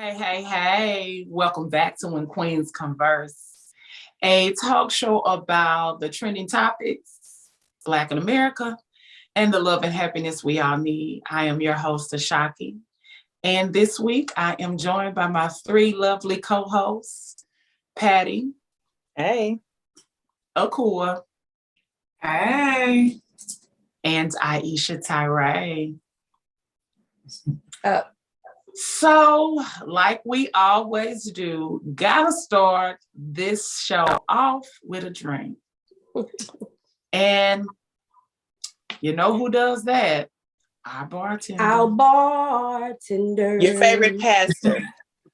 Hey. Welcome back to When Queens Converse, a talk show about the trending topics, Black in America, and the love and happiness we all need. I am your host, Ashaki. And this week, I am joined by my three lovely co-hosts, Patty. Hey. Akua. Hey. And Aisha Tyree. So, like we always do, gotta start this show off with a drink. And you know who does that? Our bartender. Our bartender. Your favorite pastor.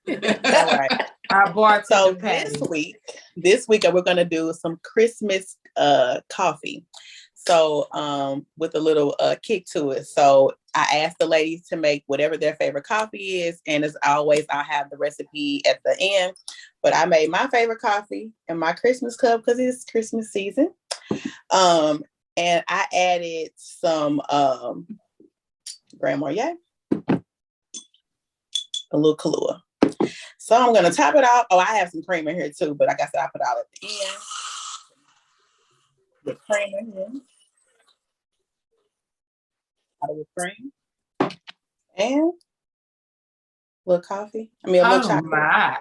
All right. Our bartender. So Patty. this week we're gonna do some Christmas coffee. So with a little kick to it. So I asked the ladies to make whatever their favorite coffee is. And as always, I'll have the recipe at the end. But I made my favorite coffee in my Christmas cup because it's Christmas season. And I added some Grand Marnier, a little Kahlua. So I'm going to top it off. Oh, I have some cream in here too, but like I said, I put it all at the end. The cream in here. Out of the cream. And a little coffee. A little chocolate. My.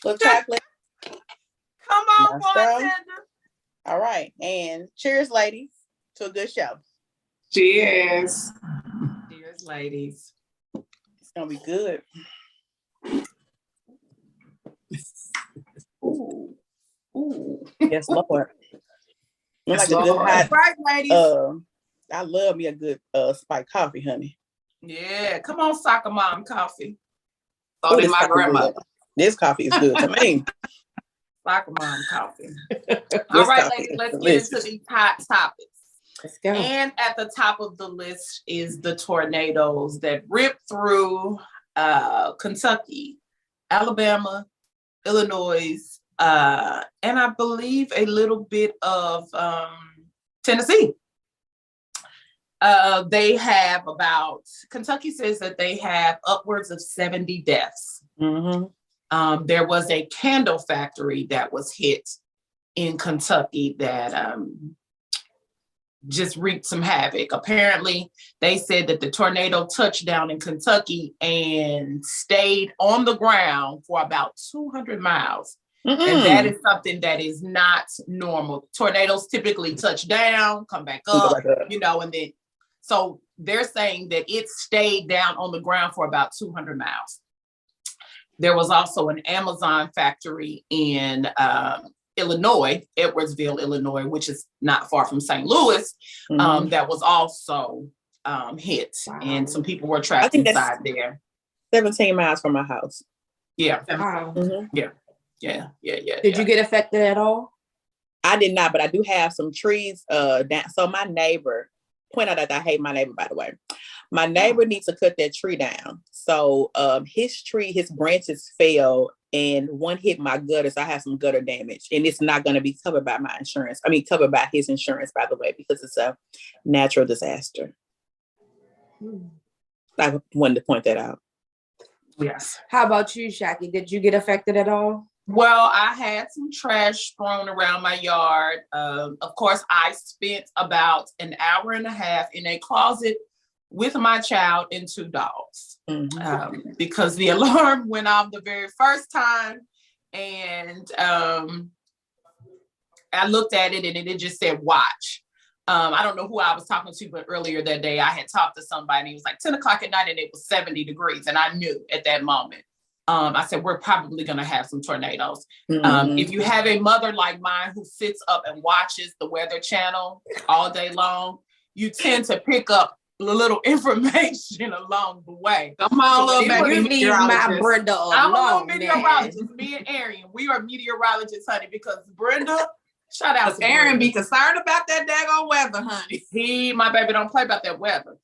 Little chocolate. Come on, bartender. All right. And cheers, ladies, to a good show. Cheers. Cheers, ladies. It's going to be good. Ooh. Yes, Lord. Yes, Lord. Good hot. Right, ladies. I love me a good spiked coffee, honey. Yeah, come on, soccer mom coffee. So did my grandmother. This coffee is good to me. Soccer mom coffee. All right, ladies, let's get into these hot topics. Let's go. And at the top of the list is the tornadoes that ripped through Kentucky, Alabama, Illinois, and I believe a little bit of Tennessee. They have Kentucky says that they have upwards of 70 deaths. Mm-hmm. There was a candle factory that was hit in Kentucky that just wreaked some havoc. Apparently, they said that the tornado touched down in Kentucky and stayed on the ground for about 200 miles. Mm-mm. And that is something that is not normal. Tornadoes typically touch down, come back up, and then, so they're saying that it stayed down on the ground for about 200 miles. There was also an Amazon factory in Illinois, Edwardsville, Illinois, which is not far from St. Louis, that was also hit. Wow. And some people were trapped inside there. 17 miles from my house. Yeah. Wow. Mm-hmm. Yeah. Did you get affected at all? I did not, but I do have some trees down. So my neighbor, point out that I hate my neighbor, by the way. My neighbor needs to cut that tree down. So his branches fell and one hit my gutter. So I have some gutter damage and it's not going to be covered by my insurance. Covered by his insurance, by the way, because it's a natural disaster. I wanted to point that out. Yes. How about you, Shaki? Did you get affected at all? Well, I had some trash thrown around my yard. Of course, I spent about an hour and a half in a closet with my child and two dogs because the alarm went off the very first time. And I looked at it and it just said, watch. I don't know who I was talking to, but earlier that day I had talked to somebody and he was like 10 o'clock at night and it was 70 degrees. And I knew at that moment. I said, we're probably going to have some tornadoes. If you have a mother like mine who sits up and watches the Weather Channel all day long, you tend to pick up a little information along the way. Come on, little baby. You leave my Brenda alone. I'm a little meteorologist. Me and Arian, we are meteorologists, honey, because Brenda, shout out to Aaron be concerned about that daggone weather, honey. My baby don't play about that weather.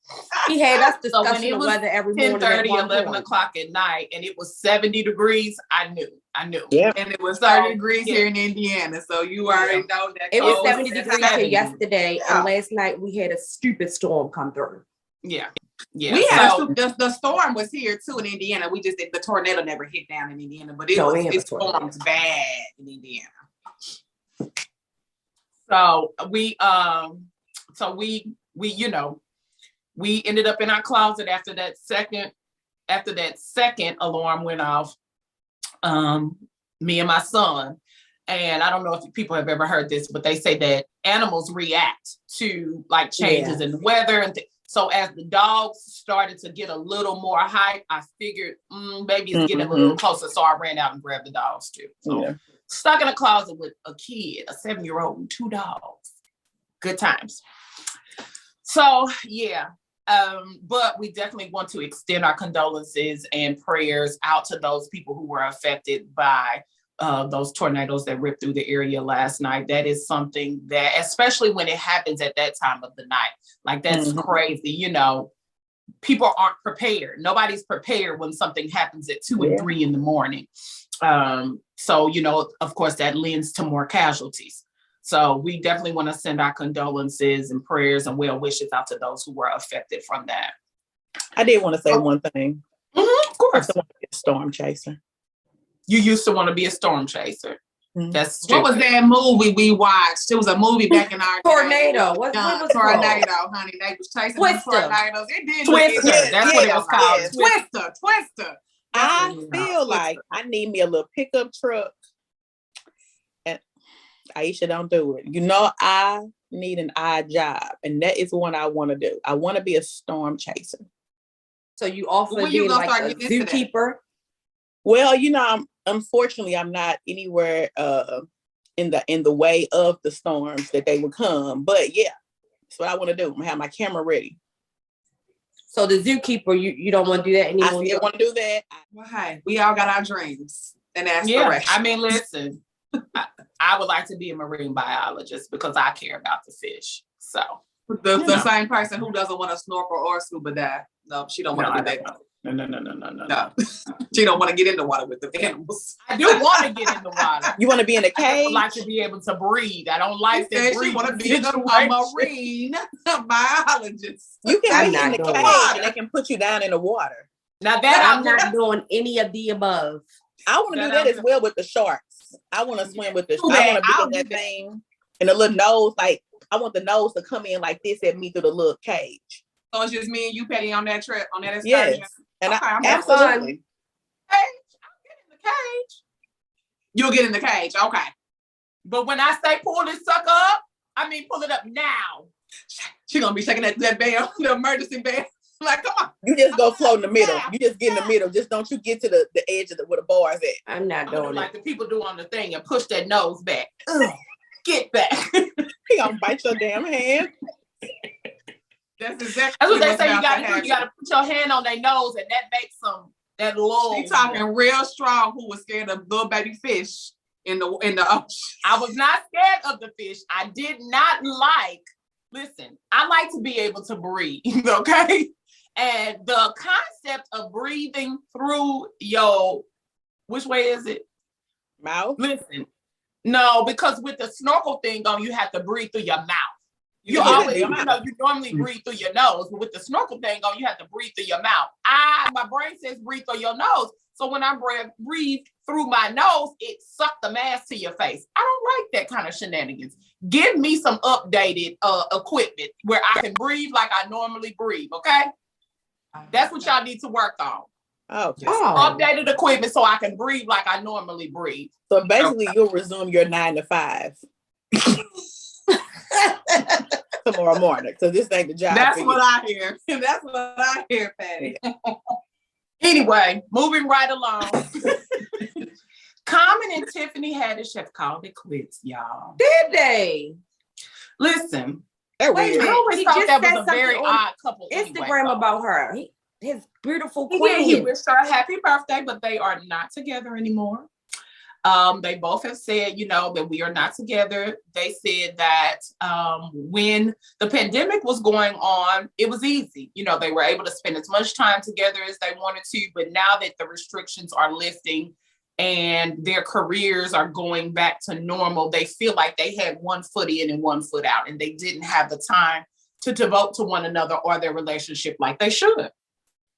He had us discussing the weather every morning. 10:30, 11 o'clock at night, and it was 70 degrees. I knew. Yeah. And it was 30 degrees here in Indiana, so you already know that. It was 70 degrees here yesterday, and last night we had a stupid storm come through. Yeah. Yeah. We had So, the storm was here too in Indiana. We just the tornado never hit down in Indiana, but it stormed bad in Indiana. So we we ended up in our closet after that second alarm went off. Me and my son. And I don't know if people have ever heard this, but they say that animals react to like changes in the weather. And so as the dogs started to get a little more hype, I figured maybe it's getting a little closer. So I ran out and grabbed the dogs too. So stuck in a closet with a kid, a 7-year-old and 2 dogs. Good times. So yeah. But we definitely want to extend our condolences and prayers out to those people who were affected by those tornadoes that ripped through the area last night. That is something that, especially when it happens at that time of the night, like that's crazy. You know, people aren't prepared. Nobody's prepared when something happens at 2 and 3 in the morning. So, you know, of course, that lends to more casualties. So we definitely want to send our condolences and prayers and well wishes out to those who were affected from that. I did want to say one thing. Of course. I want to be a storm chaser. You used to want to be a storm chaser. That's stupid. What was that movie we watched? It was a movie back in our Tornado. What was Tornado, honey? They was chasing the tornadoes. It did. Twister. That's what it was called. Twister. I feel like I need me a little pickup truck. And Aisha, don't do it. You know, I need an odd job, and that is one I want to do. I want to be a storm chaser. So you also be like a zookeeper? Well, you know, unfortunately, I'm not anywhere in the way of the storms that they would come. But yeah, that's what I want to do. I'm gonna have my camera ready. So the zookeeper, you don't want to do that anymore? I still want to do that. Well, hey, we all got our dreams and aspirations. Yeah, I mean, listen, I would like to be a marine biologist because I care about the fish. So the same person who doesn't want to snorkel or scuba dive. No, she don't want to do that. No. She don't want to get in the water with the animals. I do want to get in the water. You want to be in a cage? I would like to be able to breathe. I don't like that. She want to be a marine biologist. You can be in the cage and they can put you down in the water. Now that I'm not doing any of the above. I want to do that as well with the sharks. I want to swim with the sharks. I want to be in that thing and the little nose, like I want the nose to come in like this at me through the little cage. So it's just me and you, Petty, on that trip, on that excursion. Yes. And okay, absolutely. Hey, I'll get in the cage. You'll get in the cage, okay. But when I say pull this sucker up, I mean pull it up now. She gonna be shaking that bell, the emergency bell. Like, come on. You just go float in the middle. You just get in the middle. Just don't you get to the edge of where the bars at. I'm not doing like the people do on the thing and push that nose back. Ugh, get back. He gonna bite your damn hand. That's exactly what they say you gotta do. You gotta put your hand on their nose and that makes that lull. She talking real strong who was scared of little baby fish in the ocean. I was not scared of the fish. I did not listen, I like to be able to breathe, okay? And the concept of breathing through which way is it? Mouth? Listen, no, because with the snorkel thing on, you have to breathe through your mouth. You normally breathe through your nose, but with the snorkel thing on, you have to breathe through your mouth. My brain says breathe through your nose. So when I breathe through my nose, it sucked the mask to your face. I don't like that kind of shenanigans. Give me some updated equipment where I can breathe like I normally breathe, okay? That's what y'all need to work on. Okay. Updated equipment so I can breathe like I normally breathe. So basically, you'll resume your 9 to 5. Tomorrow morning, because this ain't the job. That's what I hear. That's what I hear, Patty. Anyway, moving right along. Common and Tiffany Haddish have called it quits, y'all. Did they? Listen, I always thought that was a very odd couple. Instagram about her. His beautiful queen. Yeah, he wished her a happy birthday, but they are not together anymore. They both have said, that we are not together. They said that when the pandemic was going on, it was easy. They were able to spend as much time together as they wanted to. But now that the restrictions are lifting and their careers are going back to normal, they feel like they had one foot in and one foot out, and they didn't have the time to devote to one another or their relationship like they should.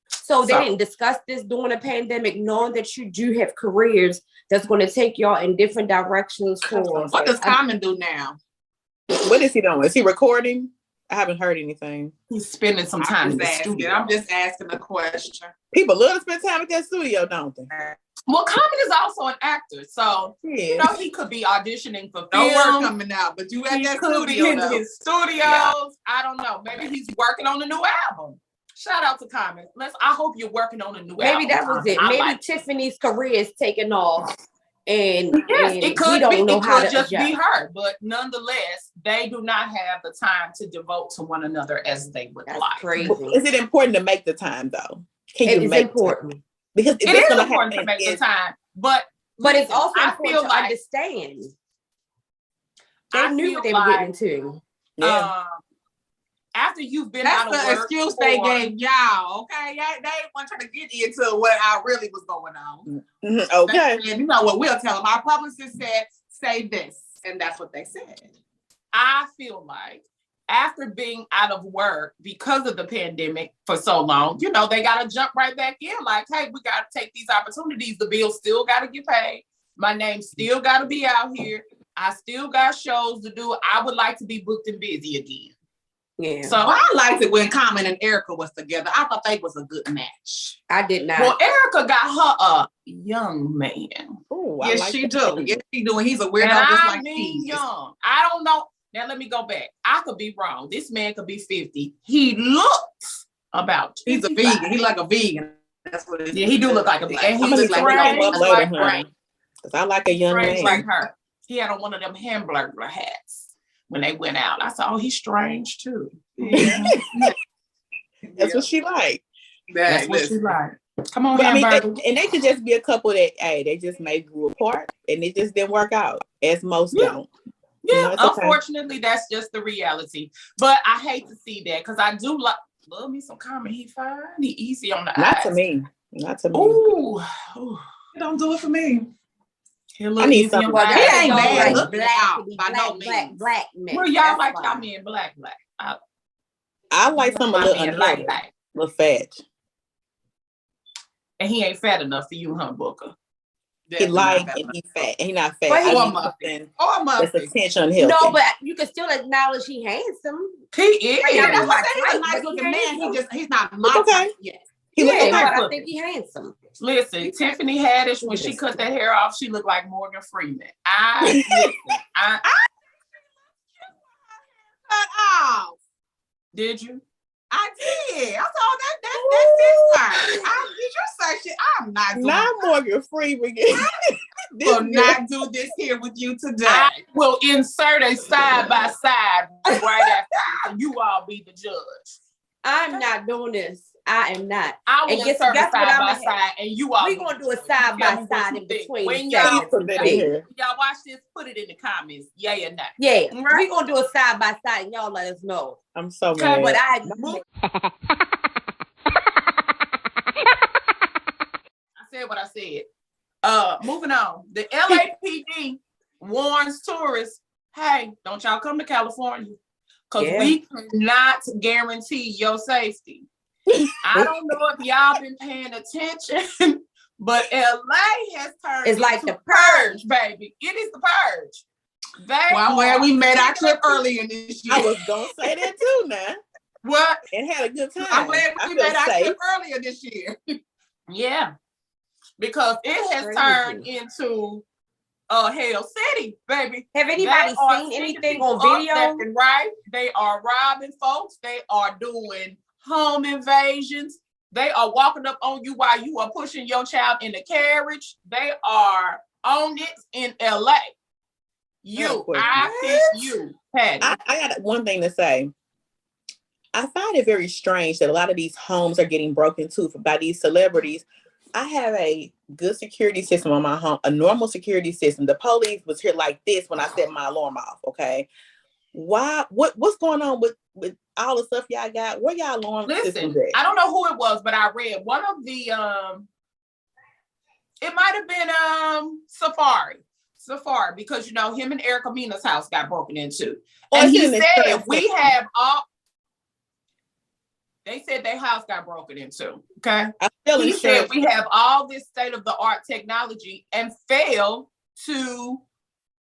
So they didn't discuss this during the pandemic, knowing that you do have careers that's going to take y'all in different directions. What does Common do now? What is he doing? Is he recording? I haven't heard anything. He's spending some time in the studio. I'm just asking a question. People love to spend time at that studio, don't they? Well, Common is also an actor, so you know he could be auditioning for no film. work coming out, but you at that studio in his studios. Yeah. I don't know. Maybe he's working on a new album. Shout out to Common. I hope you're working on a new album. Maybe that was it. Maybe Tiffany's career is taking off. And yes, and it could don't be. Know it how could to just adjust. be her, but nonetheless, they do not have the time to devote to one another as they would like. Crazy. Is it important to make the time though? It is important time? Because it is important to make the time, but it's also I important feel to like understand. They knew what they were getting into. Yeah. After you've been That's out of the work excuse they gave y'all, okay? They weren't trying to get into what I really was going on. Okay. And you know what we'll tell them. Our publicist said, say this. And that's what they said. I feel like after being out of work because of the pandemic for so long, you know, they got to jump right back in. Like, hey, we got to take these opportunities. The bills still got to get paid. My name still got to be out here. I still got shows to do. I would like to be booked and busy again. Yeah. So I liked it when Common and Erica was together. I thought they was a good match. I did not. Well, Erica got her a young man. Ooh, Yes, like she that. do. Yes, she do. And he's a weirdo And just I like mean she. young. I don't know. Now let me go back. I could be wrong. This man could be 50. He looks about 25. He's a vegan. He like a vegan. That's what it is. Yeah, he do look like a vegan. And I'm he's gonna like look him up later, brain. Because I like a young man. Like her. He had on one of them hamburger hats when they went out. I said, oh, he's strange too. Yeah. That's what she like. That's what she like. Come on, but I mean, hamburger. and they could just be a couple that, hey, they just maybe grew apart and it just didn't work out, as most don't. Yeah, you know, unfortunately, that's just the reality. But I hate to see that because I do love me some Common. He fine. He easy on the eyes. Not to me. Ooh. Don't do it for me. He look easy on the eyes. He ain't Y'all bad. like Look black, out by no means. black men. Well, y'all like y'all men black. I like some a little unhealthy, little fat. And he ain't fat enough for you, huh, Booker? He like and he fat. And he not fat. But he- I Or need muffin. something Or that's muffin. attention unhealthy. No, but you can still acknowledge he handsome. He is. Yeah, that's what Like, I said. He's a but nice he looking man. handsome. He's not It's my okay. type. Yes. He look Yeah, okay. but I think he handsome. Listen, Tiffany Haddish, when she cut that hair off, she looked like Morgan Freeman. I Cut off. did you? I did. I saw that's this part. Did you say shit? I'm not doing Not Morgan Freeman. will not do this here with you today. I will insert a side by side right after this, and you all be the judge. I'm not doing this. I am not. I will And guess insert a what side by I'ma side, and you all. We're be gonna the do a judge. side Tell by me what side you in think. between. When the y'all segments. put that in here. y'all watch this, put it in the comments, yay or nay. Yeah, Right. we're gonna do a side by side, and y'all let us know. I'm so Okay, mad. But I said what I said. Moving on. The LAPD warns tourists, hey, don't y'all come to California. Because we cannot guarantee your safety. I don't know if y'all been paying attention, but LA has turned It's like into the purge. baby. It is the purge. Well, I'm glad we made our trip earlier this year. I was gonna say that too now. What? And had a good time. I'm glad I we feel made our safe. trip earlier this year. Yeah. Because it has Crazy. turned into Hell City, baby. have anybody They are seen sending anything people on up video? left and right. They are robbing folks. They are doing home invasions. They are walking up on you while you are pushing your child in the carriage. They are on it in LA. I pick you, Patty. I got one thing to say. I find it very strange that a lot of these homes are getting broken into by these celebrities. I have a good security system on my home, a normal security system. The police was here like this when I set my alarm off. Okay. Why? What's going on with all the stuff y'all got? Where y'all alarm systems Listen, at? I don't know who it was, but I read one of the it might have been Safari, because you know him and Erica Mina's house got broken into. And he said we have all They said their house got broken into. Okay. He said we have all this state-of-the-art technology and failed to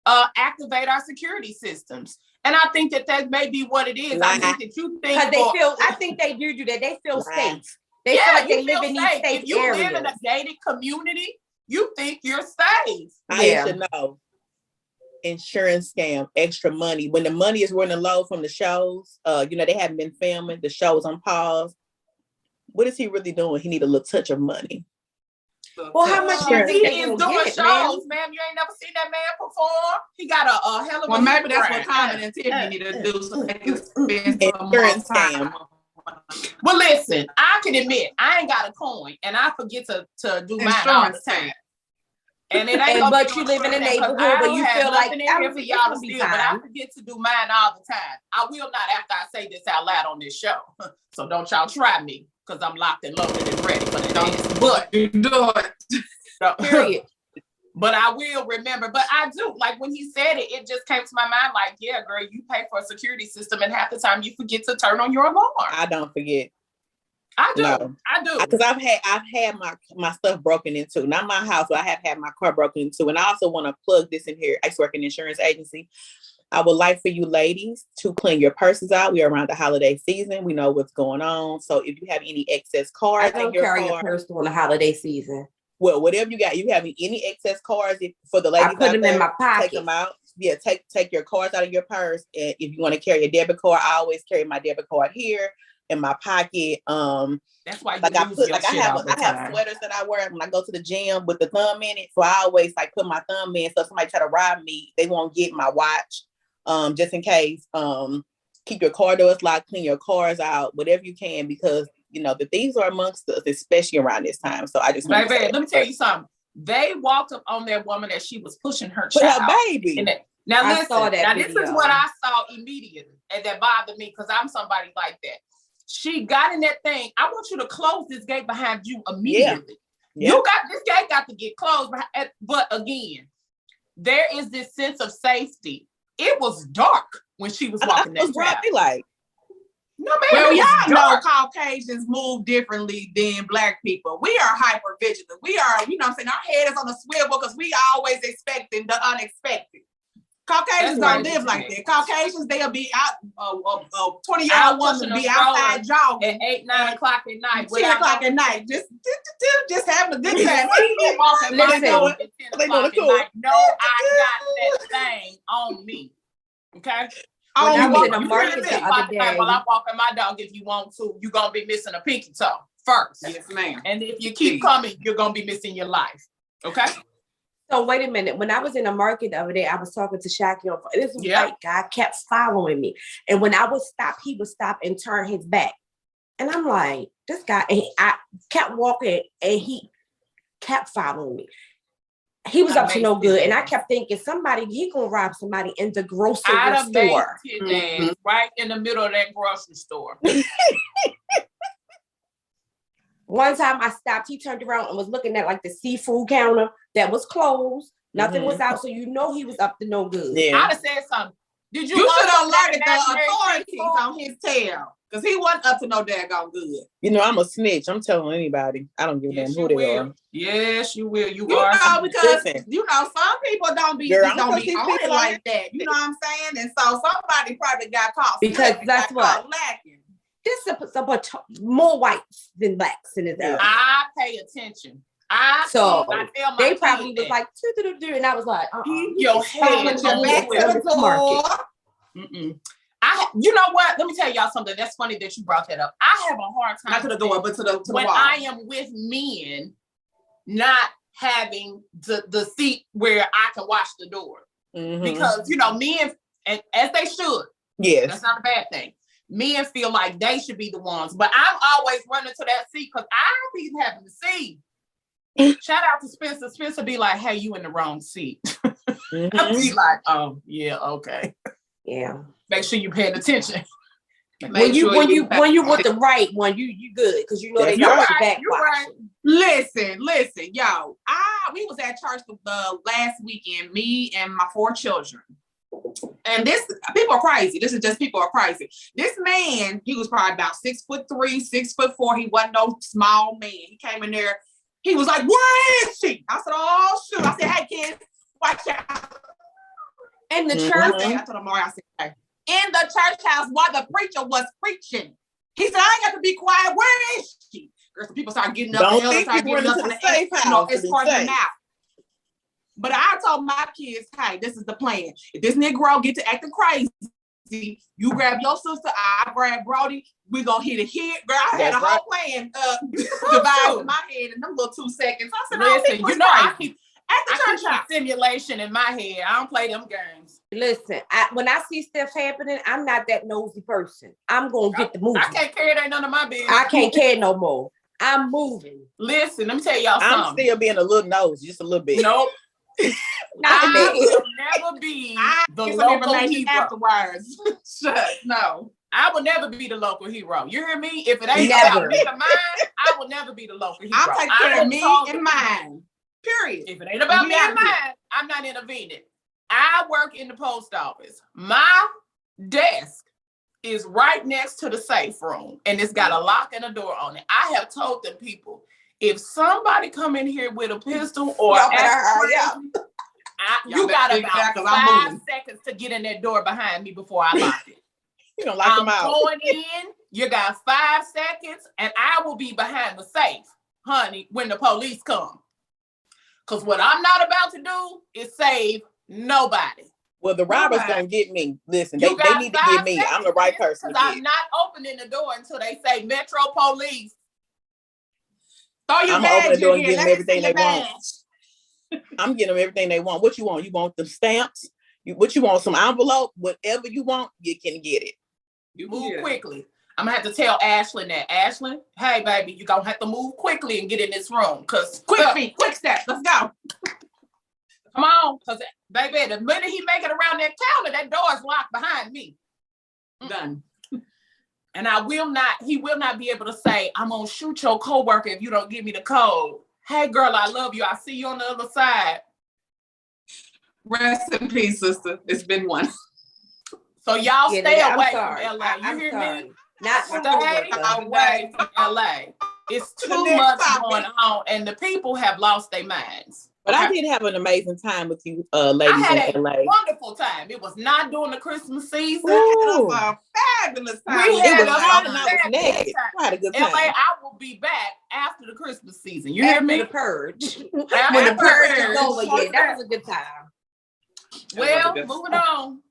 activate our security systems. And I think that may be what it is. I think that you think I think they do that. They feel safe. They feel like they live in these safe areas. If you live in a gated community, you think you're safe. I should know. Insurance scam, extra money. When the money is running low from the shows, they haven't been filming, the show's on pause. What is he really doing? He need a little touch of money. Well, how much do you think he is doing shows, ma'am? You ain't never seen that man perform. He got a hell of a. Well, maybe that's what Common and Tiffany need to do. So they can spend some more time. Well, listen, I can admit I ain't got a coin, and I forget to do mine all the time. And it ain't. But you live in a neighborhood where you feel like in here for y'all to steal, but I forget to do mine all the time. I will not after I say this out loud on this show. So don't y'all try me. Because I'm locked and loaded and ready for the dance. But you do it. So, period. But I will remember. But I do. Like when he said it, it just came to my mind like, yeah, girl, you pay for a security system and half the time you forget to turn on your alarm. I don't forget. I do. No. I do. Because I've had my stuff broken into. Not my house, but I have had my car broken into. And I also want to plug this in here. I used to work in an insurance agency. I would like for you ladies to clean your purses out. We are around the holiday season. We know what's going on. So if you have any excess cards, I don't carry a purse during the holiday season. Well, whatever you got, you have any excess cards for the ladies. I put them in my pocket. Take them out. Yeah, take your cards out of your purse. And if you want to carry a debit card, I always carry my debit card here in my pocket. That's why I have sweaters that I wear when I go to the gym with the thumb in it. So I always put my thumb in. So if somebody try to rob me, they won't get my watch. Just in case, keep your car doors locked, clean your cars out, whatever you can, because the thieves are amongst us, especially around this time. So I just let me tell you something. They walked up on that woman that she was pushing her with child. Her baby. Now I listen, saw that now video. This is what I saw immediately, and that bothered me because I'm somebody like that. She got in that thing. I want you to close this gate behind you immediately. Yeah. This gate got to get closed, but again, there is this sense of safety. It was dark when she was walking that track. No, man. Well, y'all know Caucasians move differently than Black people. We are hyper vigilant. We are, our head is on a swivel because we always expecting the unexpected. Caucasians don't live like that. Caucasians, they'll be out, 20-year-old woman be outside jogging at 8, 9 o'clock at night. 10 o'clock at night. Just having a good time. Listen, no, I got that thing on me. Okay? I was in the market the other day. While I'm walking my dog, if you want to, you're going to be missing a pinky toe first. Yes, ma'am. And if you keep coming, you're going to be missing your life. Okay? So wait a minute. When I was in the market the other day, I was talking to Shaki on this white guy kept following me. And when I would stop, he would stop and turn his back. And I'm like, this guy, and I kept walking and he kept following me. He was up to no good. And I kept thinking he gonna rob somebody in the grocery store. Right in the middle of that grocery store. One time I stopped, he turned around and was looking at like the seafood counter that was closed. Nothing was out. So he was up to no good. Yeah. I'd have said something. You should have alerted the authorities on his tail. Because he wasn't up to no daggone good. I'm a snitch. I'm telling anybody. I don't give a damn who they are. Yes, you will. You are. Because, some people don't be on it like that. You know what I'm saying? And so somebody probably got caught. Because that's what. Lacking. There's more whites than blacks in this area. I pay attention. They probably was like, and I was like, keep your head back to the market. You know what? Let me tell y'all something. That's funny that you brought that up. I have a hard time. Not to the door, but to the when wall. I am with men, not having the seat where I can watch the door. Mm-hmm. Because men, and as they should. Yes, that's not a bad thing. Men feel like they should be the ones, but I'm always running to that seat because I be having to see. Shout out to Spencer. Spencer be like, "Hey, you in the wrong seat." Mm-hmm. I be like, "Oh, yeah, okay, yeah." Make sure you paying attention. When you with the right one, you good because they got your back. Right. Listen, y'all. We was at church the last weekend. Me and my 4 children. And this, people are crazy. This is just people are crazy. This man, he was probably about 6'3", 6'4". He wasn't no small man. He came in there. He was like, "Where is she?" I said, "Oh shoot!" I said, "Hey kids, watch out." In the church, I told him, I said, "Hey." In the church house while the preacher was preaching. He said, "I ain't got to be quiet. Where is she?" Girl, some people start getting up. Don't the elders think start you getting went up into on the safe house to be escorting them safe. out. But I told my kids, "Hey, this is the plan. If this Negro get to acting crazy, you grab your sister, I grab Brody. We gonna hit a hit." Girl, I had a whole plan devised in my head in them little 2 seconds. I said, Listen, you know, I keep at the church a house. simulation in my head. I don't play them games. listen, when I see stuff happening, I'm not that nosy person. I'm gonna get the movie. I can't carry it, ain't none of my business. I can't care no more. I'm moving. Listen, let me tell y'all I'm something. still being a little nosy, just a little bit. Nope. Not the I big. will never be the Get some local information hero. afterwards. Shut. No. I will never be the local hero. You hear me? If it ain't Never. about me or mine, I will never be the local hero. I'll take care of me told and mine. Period. If it ain't about me and mine, I'm not intervening. I work in the post office. My desk is right next to the safe room, and it's got a lock and a door on it. I have told them people, if somebody come in here with a pistol or Y'all better act hurry up. crazy, you got about 5 seconds to get in that door behind me before I lock it. You don't lock them out. I'm going in. You got 5 seconds, and I will be behind the safe, honey, when the police come. Because what I'm not about to do is save nobody. Well, the robber's gonna get me. Listen, they You got need to get 5 me. seconds, I'm the right person to Because get. I'm not opening the door until they say Metro Police. Throw your I'm gonna open the badge door in and here. give them Let me everything see they your want. badge. I'm getting them everything they want. What you want? You want the stamps? What you want? Some envelope? Whatever you want, you can get it. You Move quickly. I'm gonna have to tell Ashlyn that. Ashlyn, hey baby, you gonna have to move quickly and get in this room. Cause quick feet, quick steps. Let's go. Come on, cause baby, the minute he make it around that counter, that door is locked behind me. Done. And he will not be able to say, "I'm gonna shoot your coworker if you don't give me the code." Hey girl, I love you. I see you on the other side. Rest in peace, sister. It's been one. So y'all stay I'm away sorry. from LA. You hear sorry. me? Not my Stay coworker. away from LA. It's The too next much topic. going on, and the people have lost their minds. But I Okay? did have an amazing time with you, I ladies had in a LA. wonderful time. It was not during the Christmas season. Ooh. A fabulous time. We It had was a hot and I was fabulous naked. time. I had a good LA, time. I will be back after the Christmas season. You hear After me? the purge. After When the the purge purge. is over, yeah, that was a good time. Well, moving on.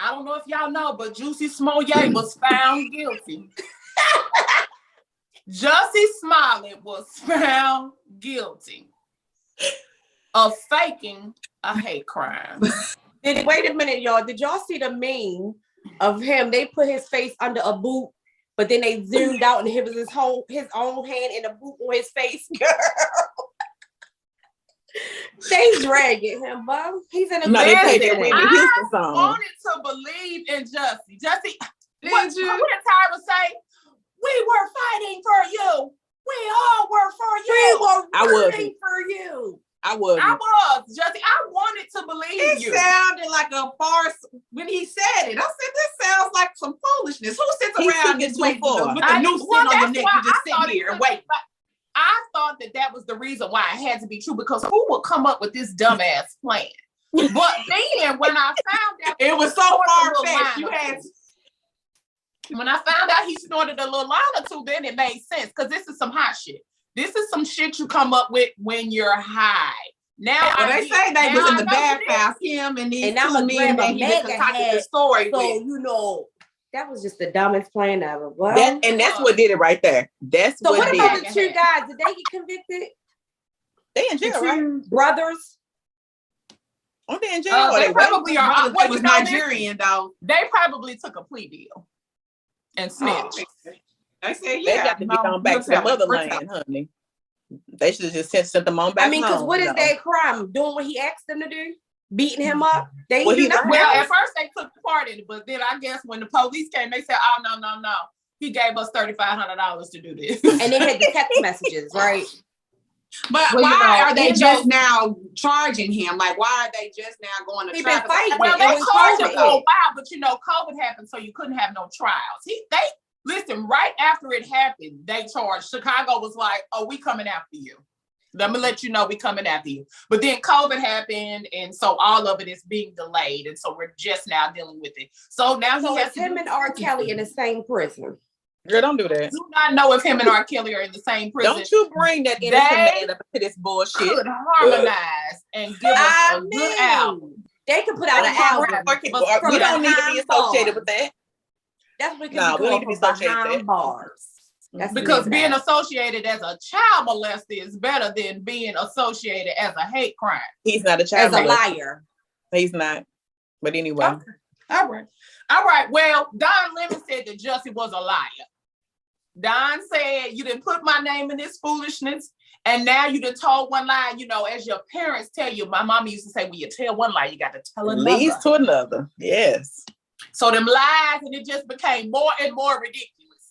I don't know if y'all know, but Jussie Smollett was found guilty. Jussie Smollett was found guilty of faking a hate crime. Wait a minute, y'all. Did y'all see the meme of him? They put his face under a boot, but then they zoomed out and it was his own hand in a boot on his face. Girl. They dragging him, bub. He's in a No, they played that accident. Whitney Houston song. Wanted to believe in Jussie. Jussie, Did what you? did Tyra say? We were fighting for you. We all were for We you. were I rooting wasn't. for you. I wasn't. I was, Jussie. I wanted to believe It you. sounded like a farce when he said it. I said, this sounds like some foolishness. Who sits He around took it this too way far. with a noose sitting on your that's neck? why You just I sit thought here it and was- wait. I thought that was the reason why it had to be true, because who would come up with this dumbass plan? But then when I found out It was so far-fetched. When I found out he snorted a little line or two, then it made sense, because this is some hot shit. This is some shit you come up with when you're high. Now Well, they say they was in the bathhouse, him and these And I'ma two men grab that a he mega concocted hat the story So, with. you know, that was just the dumbest plan ever. Well, That's what did it right there. That's so what what did about it. the two guys? Did they get convicted? They in The jail, right? two brothers? Aren't they in jail? They probably are. Brothers, Well, they was you know, Nigerian though. They probably took a plea deal and snitched. They said, They yeah. got to get on back to the motherland, honey. They should have just sent them on back I mean, because home. what you is know. their crime? Doing what he asked them to do? Beating him up? They Well, ain't do he nothing Well, at else. first they took part in it, but then I guess when the police came, they said, "Oh no, he gave us $3,500 to do this." And they had the text messages, right? But Well, why are they it just goes- now charging him? Like, why are they just now going to He trial? been fighting. Well, It they was charged him COVID. for a while, but COVID happened, so you couldn't have no trials. Listen, right after it happened, they charged. Chicago was like, "Oh, we coming after you. Let me let you know we coming after you." But then COVID happened, and so all of it is being delayed, and so we're just now dealing with it. So now So he has it's him and R. Kelly in the same prison. Girl, don't do that. I do not know if him and R. Kelly are in the same prison. Don't you bring that innocent man up to this bullshit. Could harmonize and give us a good album. They could put out an album. We don't need to be associated with that. That's what No, we don't need to be associated with that. Bars. That's Because being associated as a child molester is better than being associated as a hate crime. He's not a child as a molester. liar. He's not. But anyway. Okay. All right. Well, Don Lemon said that Jussie was a liar. Don said, you didn't put my name in this foolishness. And now you done told one lie, as your parents tell you. My mama used to say, when you tell one lie, you got to tell another. Leads to another. Yes. So them lies, and it just became more and more ridiculous.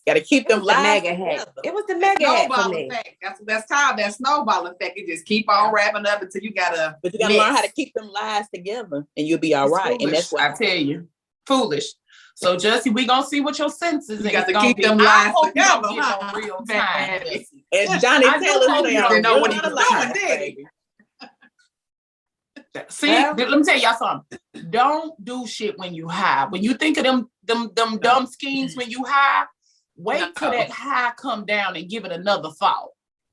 Got to keep them lies. It was the mega hat for me. Effect. That's called that snowball effect. It just keep on wrapping up until you gotta. But you gotta learn how to keep them lies together, and you'll be all right. Foolish, and that's what I tell you, foolish. So Jussie, we gonna see what your senses. You got to keep them lies together. Real time. And Johnny Taylor didn't know what he was doing, did he? See, let me tell y'all something. Don't do shit when you high. When you think of them dumb schemes when you high, wait till that high come down and give it another thought.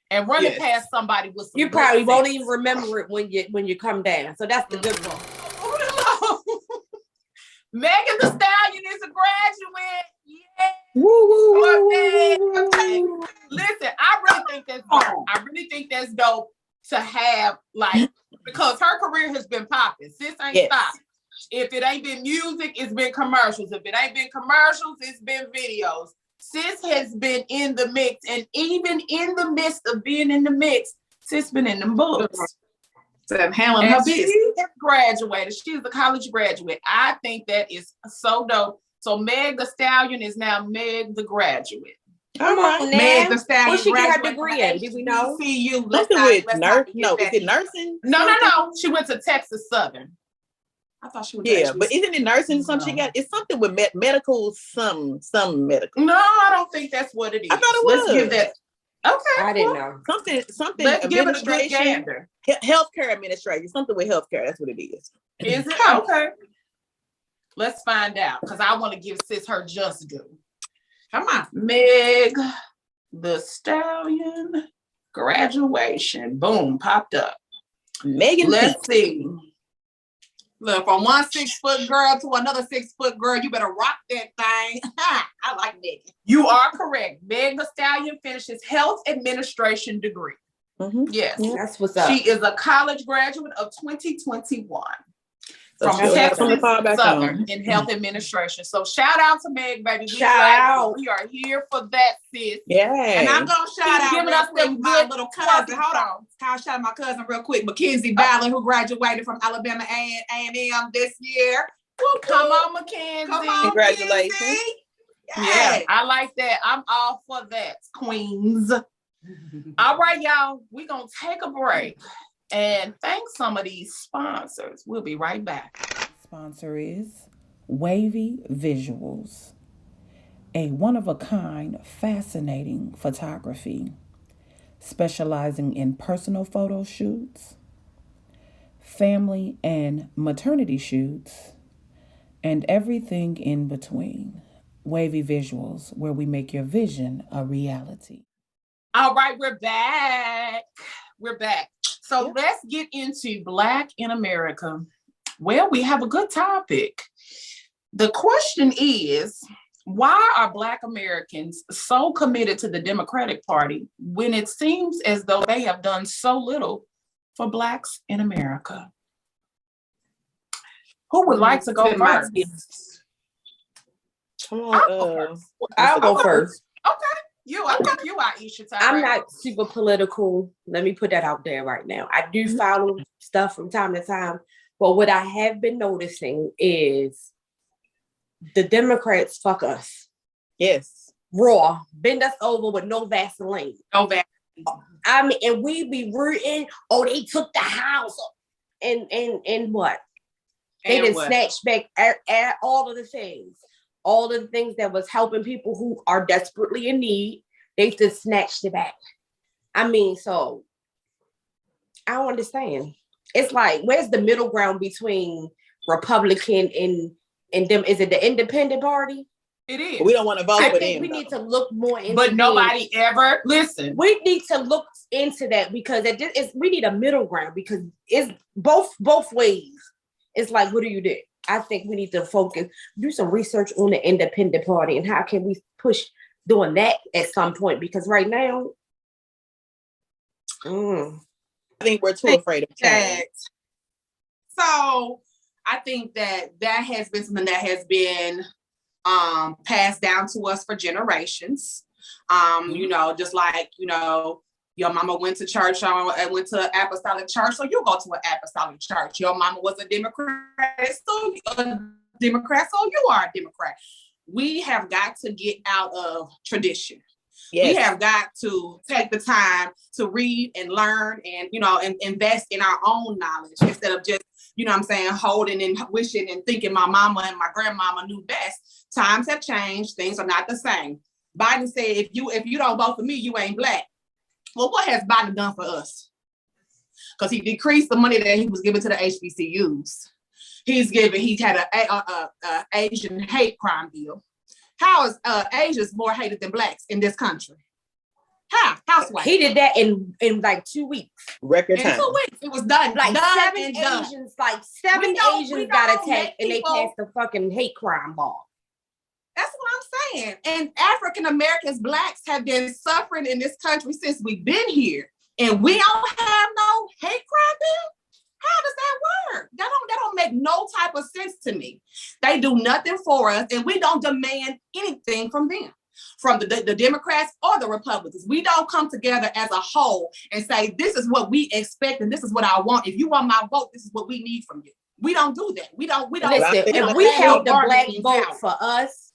And run it past somebody with some. You probably won't even remember it when you come down. So that's the good one. Megan Thee Stallion is a graduate. Yeah. Woo. Listen, I really think that's dope. I really think that's dope to have, because her career has been popping. Sis ain't stopped. If it ain't been music, it's been commercials. If it ain't been commercials, it's been videos. Sis has been in the mix, and even in the midst of being in the mix, sis been in them books. Handling her business. She has graduated. She's a college graduate. I think that is so dope. So Meg Thee Stallion is now Meg the graduate. Come on, Meg Thee Stallion. What she get her degree in? Do we know? Is it nursing? No. She went to Texas Southern. I thought she was. Yeah, but isn't it nursing? Something she got? It's something with medical. Some medical. No, I don't think that's what it is. I thought it was. Let's give that. Okay, I didn't know. Something. Let's give it a good administration. gander. Healthcare administration. Something with healthcare. That's what it is. Is it? Okay. Let's find out, because I want to give sis her just due. Come on. Meg Thee Stallion graduation. Boom, popped up. Megan. Let's see. Look, from one 6-foot girl to another 6-foot girl, you better rock that thing. I like Megan. You are correct. Meg Thee Stallion finishes health administration degree. Mm-hmm. Yes. That's what's up. She is a college graduate of 2021 So from Texas Southern Southern in health administration. So shout out to Meg, baby. Shout out. We are here for that, sis. Yeah. And I'm gonna shout out giving us them my good little cousin. Hold songs. on. I'll shout out my cousin real quick. Mackenzie Ballard, who graduated from Alabama A&M this year. Come on, Mackenzie. Come on, Congratulations. Mackenzie. Yeah, I like that. I'm all for that, queens. All right, y'all. We're going to take a break and thank some of these sponsors. We'll be right back. Sponsor is Wavy Visuals, a one-of-a-kind, fascinating photography specializing in personal photo shoots, family and maternity shoots, and everything in between. Wavy Visuals, where we make your vision a reality. All right, we're back. So let's get into Black in America. Well, we have a good topic. The question is, why are Black Americans so committed to the Democratic Party when it seems as though they have done so little for Blacks in America? Who would like to go first? Come on. I'll go first. Okay. I think you are Aisha. I'm not super political. Let me put that out there right now. I do follow stuff from time to time, but what I have been noticing is the Democrats fuck us. Yes. Raw. Bend us over with no Vaseline. No Vaseline. I mean, and we be rooting. Oh, they took the house, and what? They didn't snatch back at all of the things. All of the things that was helping people who are desperately in need, they just snatched it back. I mean, so I don't understand. It's like, where's the middle ground between Republican and them? Is it the Independent Party? It is. We don't want to vote for them. We need to look more into But nobody ever listen. We need to look into that because we need a middle ground because it's both ways. It's like, what do you do? I think we need to do some research on the Independent Party and how can we push doing that at some point, because right now, I think we're too afraid of change. So I think that has been something that has been passed down to us for generations. You know, just like, you know, your mama went to church, went to apostolic church, so you go to an apostolic church. Your mama was a Democrat, so you are a Democrat. We have got to get out of tradition. Yes. We have got to take the time to read and learn and, you know, and invest in our own knowledge instead of just, you know what I'm saying, holding and wishing and thinking my mama and my grandmama knew best. Times have changed. Things are not the same. Biden said, if you don't vote for me, you ain't black. Well, what has Biden done for us? Because he decreased the money that he was giving to the HBCUs. He had a Asian hate crime bill. How is Asians more hated than blacks in this country? How? Housewife. He did that in like 2 weeks. Record time. In 2 weeks, it was done. Like done seven Asians got attacked and they passed the fucking hate crime ball. That's what I'm saying. And African Americans, blacks have been suffering in this country since we've been here. And we don't have no hate crime bill? How does that work? That don't make no type of sense to me. They do nothing for us, and we don't demand anything from them, from the Democrats or the Republicans. We don't come together as a whole and say, this is what we expect and this is what I want. If you want my vote, this is what we need from you. We don't do that. We don't. Listen, if we held the black vote for us,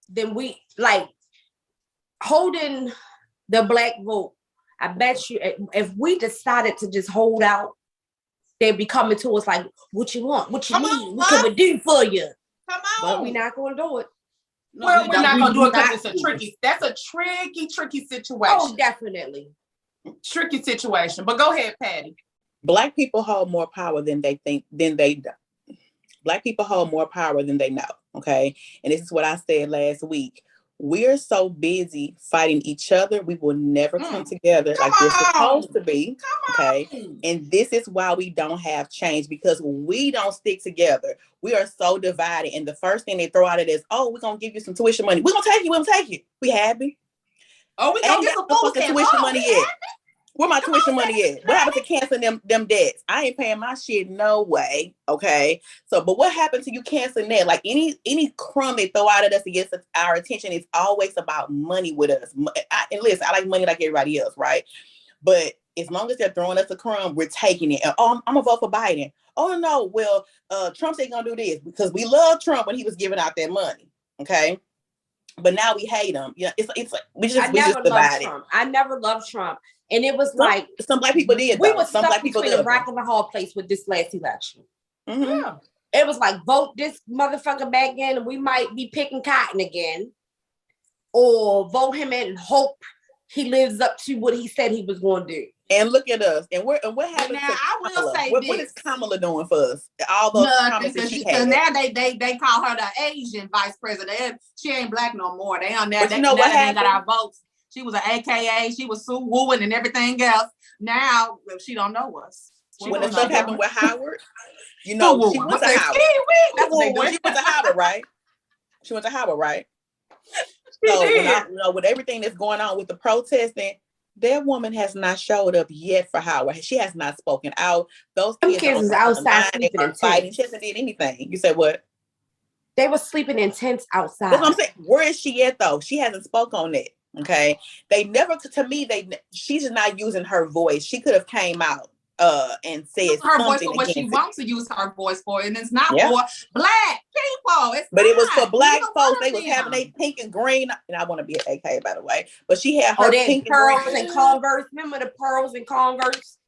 then we like holding the black vote. I bet you if we decided to just hold out, they'd be coming to us like, what you want? What you need? What can we do for you? Come on. But we're not going to do it. No, well, we're not going to do it because that's a tricky situation. Oh, definitely. Tricky situation. But go ahead, Patty. Black people hold more power than they think, Black people hold more power than they know, okay? And this is what I said last week. We're so busy fighting each other, we will never come together like we're supposed to be, okay? And this is why we don't have change, because we don't stick together. We are so divided, and the first thing they throw out is, oh, we're going to give you some tuition money. We're going to take you. We happy. Oh, we going to get some fucking tuition money yet. Where my tuition money at? What happened to canceling them debts? I ain't paying my shit no way. Okay. So, but what happened to you canceling that? Like any crumb they throw out at us to get our attention is always about money with us. And listen, I like money like everybody else, right? But as long as they're throwing us a crumb, we're taking it. And, I'm gonna vote for Biden. Oh no, well, Trump ain't gonna do this because we love Trump when he was giving out that money. Okay. But now we hate him. Yeah, it's like we just divided. Trump. I never loved Trump. And it was some black people did. We were stuck between a rock and a hard place with this last election. Mm-hmm. Yeah. It was like, vote this motherfucker back in and we might be picking cotton again. Or vote him in and hope he lives up to what he said he was going to do. And look at us. And what happened now, to I will Kamala? say What is Kamala doing for us? All those comments that she had. Now they call her the Asian vice president. She ain't black no more. They on there. But you know what happened? They got our votes. She was an AKA. She was Sue wooing and everything else. Now she don't know us. When the stuff happened with Howard, you know, she went to Howard. That's what they do. She went to Howard, right? She went to Howard, right? So with everything that's going on with the protesting, that woman has not showed up yet for Howard. She has not spoken out. Those kids is outside sleeping in tents. She hasn't did anything. You said what? They were sleeping in tents outside. That's what I'm saying. Where is she at though? She hasn't spoke on that. Okay. They never, to me, she's not using her voice. She could have came out and said her voice something for what she against wants to use her voice for, and it's not Yeah. for black people. But it was for black Neither folks. one They of was them. having a pink and green, and I want to be an AK, by the way. But she had Oh, her they pink and pearls green. and Converse. Remember the pearls and Converse?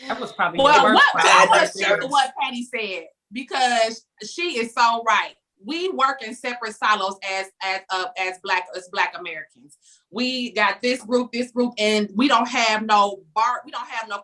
That was probably Well, your what first I Friday want to night share shirts. what Patty said, because she is so right. We work in separate silos as black Americans. We got this group, and we don't have no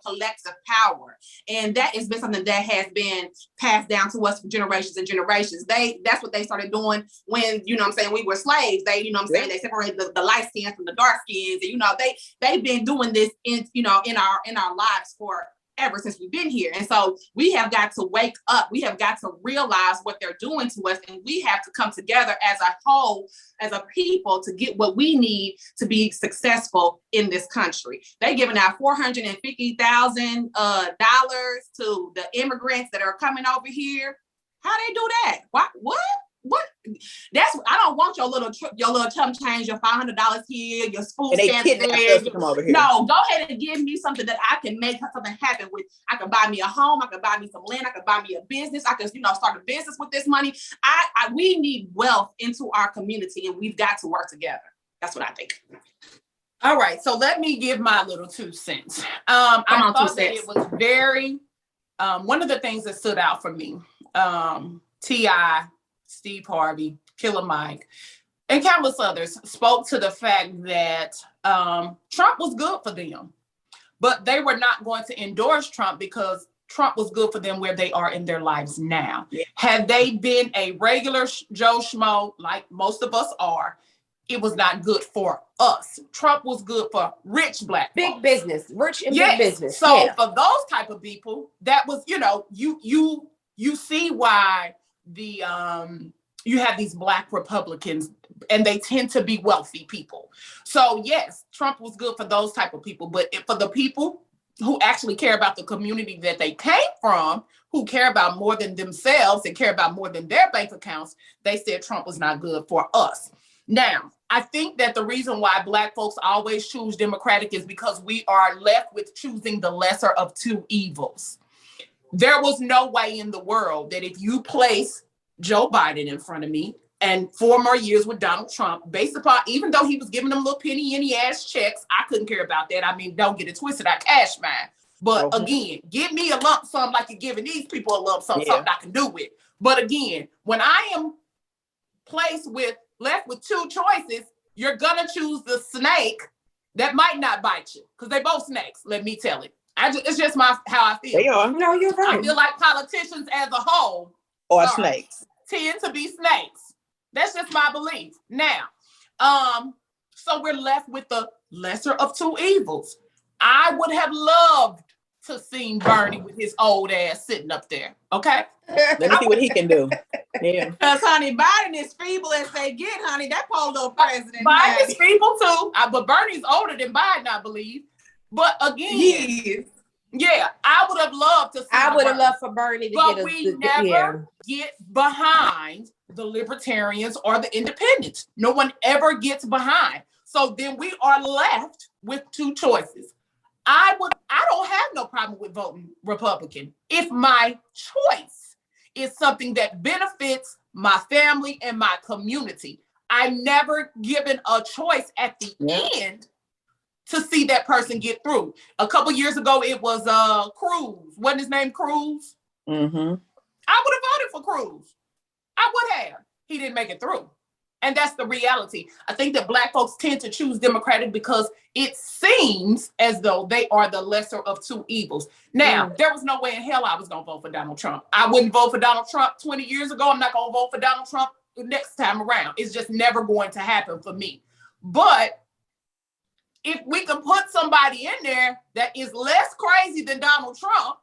collective power. And that has been something that has been passed down to us for generations and generations. That's what they started doing when, you know what I'm saying, we were slaves. They, you know what I'm saying, they separated the light skins from the dark skins. And, you know, they've been doing this in our lives for ever since we've been here. And so we have got to wake up. We have got to realize what they're doing to us. And we have to come together as a whole, as a people, to get what we need to be successful in this country. They're giving out $450,000 to the immigrants that are coming over here. How they do that? What? That's, I don't want your little chum change, your $500 here, your food stamps there. Come over here. No, go ahead and give me something that I can make something happen with. I can buy me a home. I can buy me some land. I can buy me a business. I can, start a business with this money. We need wealth into our community, and we've got to work together. That's what I think. All right, so let me give my little 2 cents. I thought that it was very, one of the things that stood out for me, T.I., Steve Harvey, Killer Mike, and countless others spoke to the fact that Trump was good for them, but they were not going to endorse Trump because Trump was good for them where they are in their lives now. Yeah. Had they been a regular Joe Schmo, like most of us are, it was not good for us. Trump was good for rich black big folks. business, rich and big business. So for those type of people, that was, you see why the you have these black Republicans, and they tend to be wealthy people. So yes, Trump was good for those type of people, but for the people who actually care about the community that they came from, who care about more than themselves and care about more than their bank accounts, they said Trump was not good for us. Now, I think that the reason why black folks always choose Democratic is because we are left with choosing the lesser of 2 evils. There was no way in the world that if you place Joe Biden in front of me and 4 more years with Donald Trump, based upon, even though he was giving them little penny ass checks, I couldn't care about that. I mean, don't get it twisted, I cash mine. But again, give me a lump sum like you're giving these people a lump sum, something I can do with. But again, when I am left with 2 choices, you're gonna choose the snake that might not bite you, because they both snakes, let me tell it. It's just how I feel. They are. No, you're right. I feel like politicians as a whole snakes tend to be snakes. That's just my belief. Now, so we're left with the lesser of 2 evils. I would have loved to see Bernie with his old ass sitting up there. Okay. Let me see what he can do. Yeah. Because, honey, Biden is feeble as they get, honey. That poor little president. Biden is feeble too. But Bernie's older than Biden, I believe. But again, yeah, I would have loved to see. I would have loved for Bernie to but get we never get behind the libertarians or the independents. No one ever gets behind. So then we are left with 2 choices. I don't have no problem with voting Republican if my choice is something that benefits my family and my community. I'm never given a choice at the end to see that person get through. A couple years ago, it was Cruz. Wasn't his name Cruz? Mm-hmm. I would have voted for Cruz. I would have. He didn't make it through. And that's the reality. I think that black folks tend to choose Democratic because it seems as though they are the lesser of 2 evils. Now, there was no way in hell I was going to vote for Donald Trump. I wouldn't vote for Donald Trump 20 years ago. I'm not going to vote for Donald Trump the next time around. It's just never going to happen for me. But if we can put somebody in there that is less crazy than Donald Trump,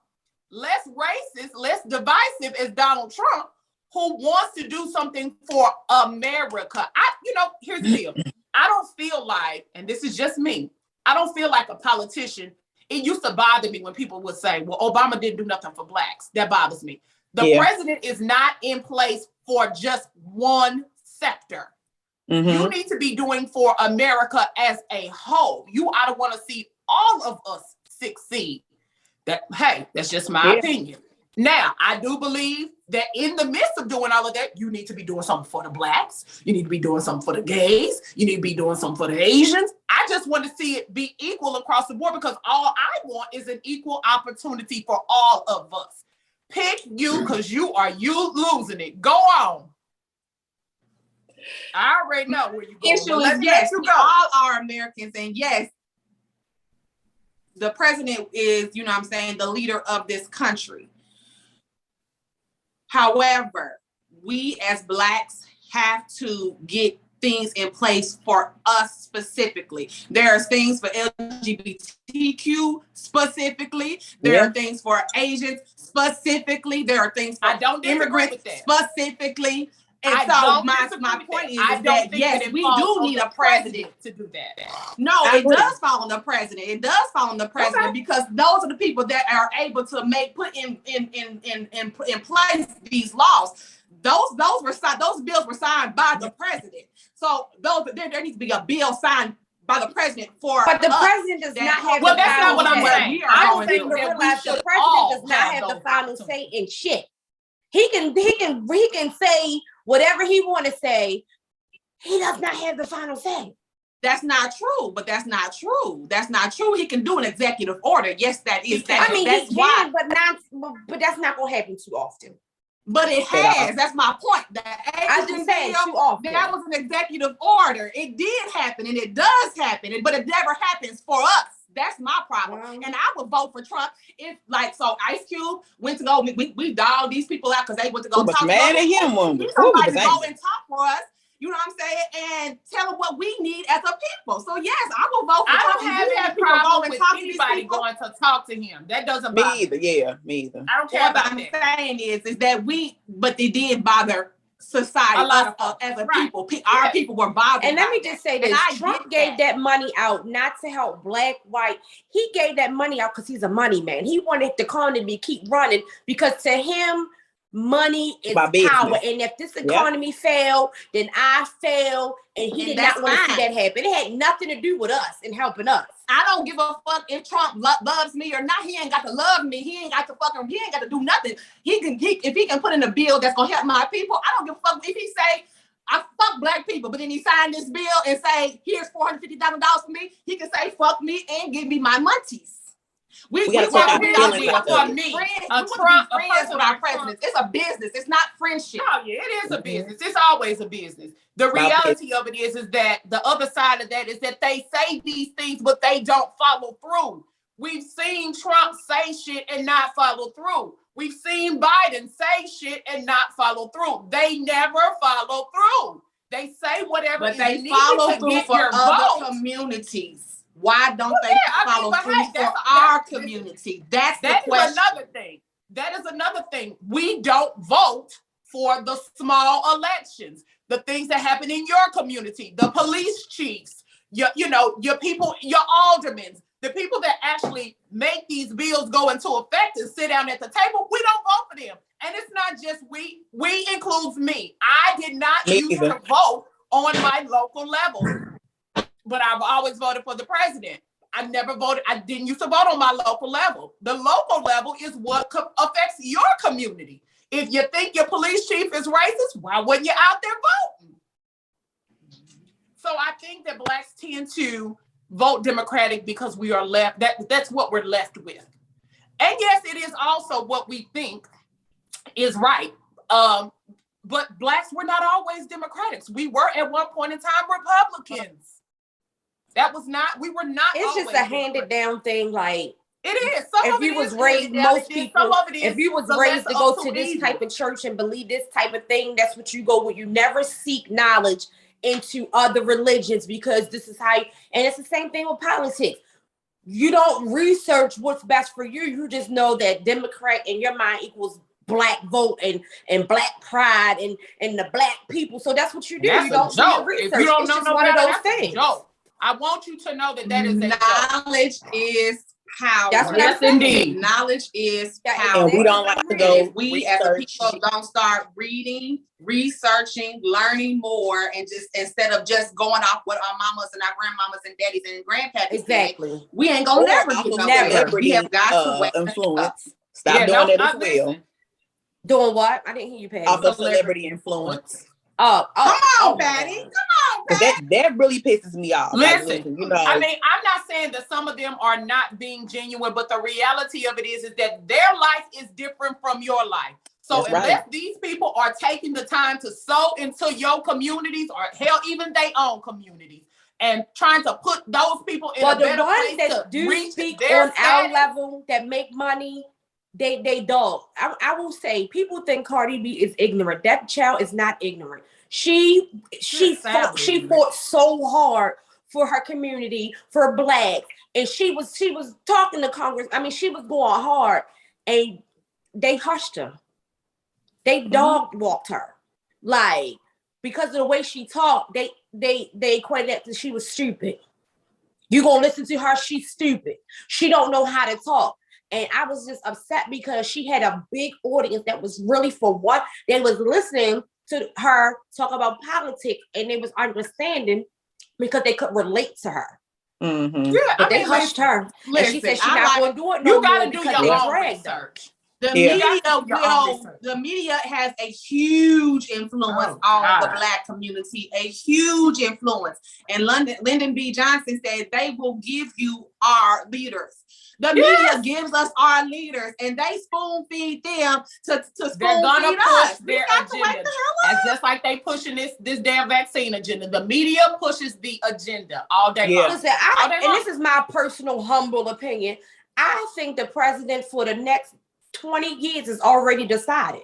less racist, less divisive as Donald Trump, who wants to do something for America. Here's the deal. I don't feel like, and this is just me, I don't feel like a politician. It used to bother me when people would say, well, Obama didn't do nothing for blacks. That bothers me. The president is not in place for just one sector. Mm-hmm. You need to be doing for America as a whole. You ought to want to see all of us succeed. That's just my opinion. Now, I do believe that in the midst of doing all of that, you need to be doing something for the Blacks. You need to be doing something for the gays. You need to be doing something for the Asians. I just want to see it be equal across the board because all I want is an equal opportunity for all of us. Pick you because you losing it. Go on. I already know where you're going. Issue is yes, we all are Americans, and yes, the president is, you know what I'm saying, the leader of this country. However, we as Blacks have to get things in place for us specifically. There are things for LGBTQ specifically. There are things for Asians specifically. There are things for immigrants specifically. And so my point is that yes, we do need a president to do that. No, it does fall on the president. It does fall on the president because those are the people that are able to put in place these laws. Those bills were signed by the president. So there needs to be a bill signed by the president But the president does not have the final say. Well, that's not what I'm saying. I don't think that the president does not have the final say in shit. He can say whatever he want to say. He does not have the final say. That's not true. But that's not true. That's not true. He can do an executive order. Yes, that is that. I mean, that's he can, but that's not gonna happen too often. But it has. That's my point. I just said too often. That was an executive order. It did happen, and it does happen, but it never happens for us. That's my problem. And I would vote for Trump if, so Ice Cube went to go, we dogged these people out because they went to go talk to us. He's somebody to go and talk for us. You know what I'm saying? And tell them what we need as a people. So yes, I will vote for Trump. I don't have any problem with anybody going to talk to him. That doesn't bother me. Me either. Yeah, me either. I don't care about that. What I'm saying is that but they did bother society, as a people. Our people were bothered. And let me just say this: Trump gave that money out not to help Black, white. He gave that money out because he's a money man. He wanted the economy to keep running because to him, money is power. And if this economy failed, then I fail. And he did not want to see that happen. It had nothing to do with us and helping us. I don't give a fuck if Trump loves me or not. He ain't got to love me. He ain't got to do nothing. If he can put in a bill that's gonna help my people, I don't give a fuck if he say I fuck Black people, but then he signed this bill and say here's $450,000 for me. He can say fuck me and give me my munties. We want to be friends with our presidents. It's a business. It's not friendship. Oh yeah, it is a business. It's always a business. The reality of it is that the other side of that is that they say these things, but they don't follow through. We've seen Trump say shit and not follow through. We've seen Biden say shit and not follow through. They never follow through. They say whatever, but they follow through for other communities. Why don't they follow through for our community? That's the question. Another thing. That is another thing. We don't vote for the small elections, the things that happen in your community, the police chiefs, your people, your aldermen, the people that actually make these bills go into effect and sit down at the table. We don't vote for them. And it's not just we includes me. I did not used to vote on my local level. But I've always voted for the president. I never voted. I didn't used to vote on my local level. The local level is what affects your community. If you think your police chief is racist, why wasn't you out there voting? So I think that Blacks tend to vote Democratic because we are left. That's what we're left with. And yes, it is also what we think is right. But Blacks were not always Democrats. We were at one point in time Republicans. We were not. It's just a handed down thing. Like it is. If you was raised, most people, if you was raised to go to this type of church and believe this type of thing, that's what you go with. You never seek knowledge into other religions because this is how, and it's the same thing with politics. You don't research what's best for you. You just know that Democrat in your mind equals Black vote and Black pride and the Black people. So that's what you do. That's you don't do research. If you don't it's know just one of those things. I want you to know that is a knowledge is How That's what I'm saying. knowledge is That power. And we don't like to go If we research. as a people don't start reading, researching, learning more, and just instead of just going off what our mamas and our grandmamas and daddies and grandpappies exactly said, we ain't gonna never get nowhere. Celebrity We have got to wake influence. Stop doing that as well. Doing what? I didn't hear you, Patty. Off of celebrity influence. Come on, Patty. Come on, Patty. That really pisses me off. Listen, like, you know. I mean, I'm not saying that some of them are not being genuine, but the reality of it is that their life is different from your life. So That's unless right. these people are taking the time to sow into your communities, or hell, even their own communities, and trying to put those people in a better place that to do reach speak their on our level, that make money, they don't. I will say, people think Cardi B is ignorant. That child is not ignorant. She fought so hard for her community, for Blacks, and she was talking to Congress. I mean, she was going hard, and they hushed her. They dog walked her, like, because of the way she talked. They equated that to she was stupid. You gonna listen to her? She's stupid. She don't know how to talk. And I was just upset because she had a big audience that was really for what they was listening to her talk about politics, and they was understanding because they could relate to her. Mm-hmm. Yeah, but they hushed her. Listen, and she said she's not going to do it no you more. Gotta do your own research. The media has a huge influence on the Black community, a huge influence. And Lyndon B. Johnson said they will give you our leaders. The media gives us our leaders, and they spoon feed them to spoon They're gonna feed push us. their agenda. As just like they pushing this damn vaccine agenda. The media pushes the agenda all day long. Listen, this is my personal humble opinion. I think the president for the next 20 years is already decided.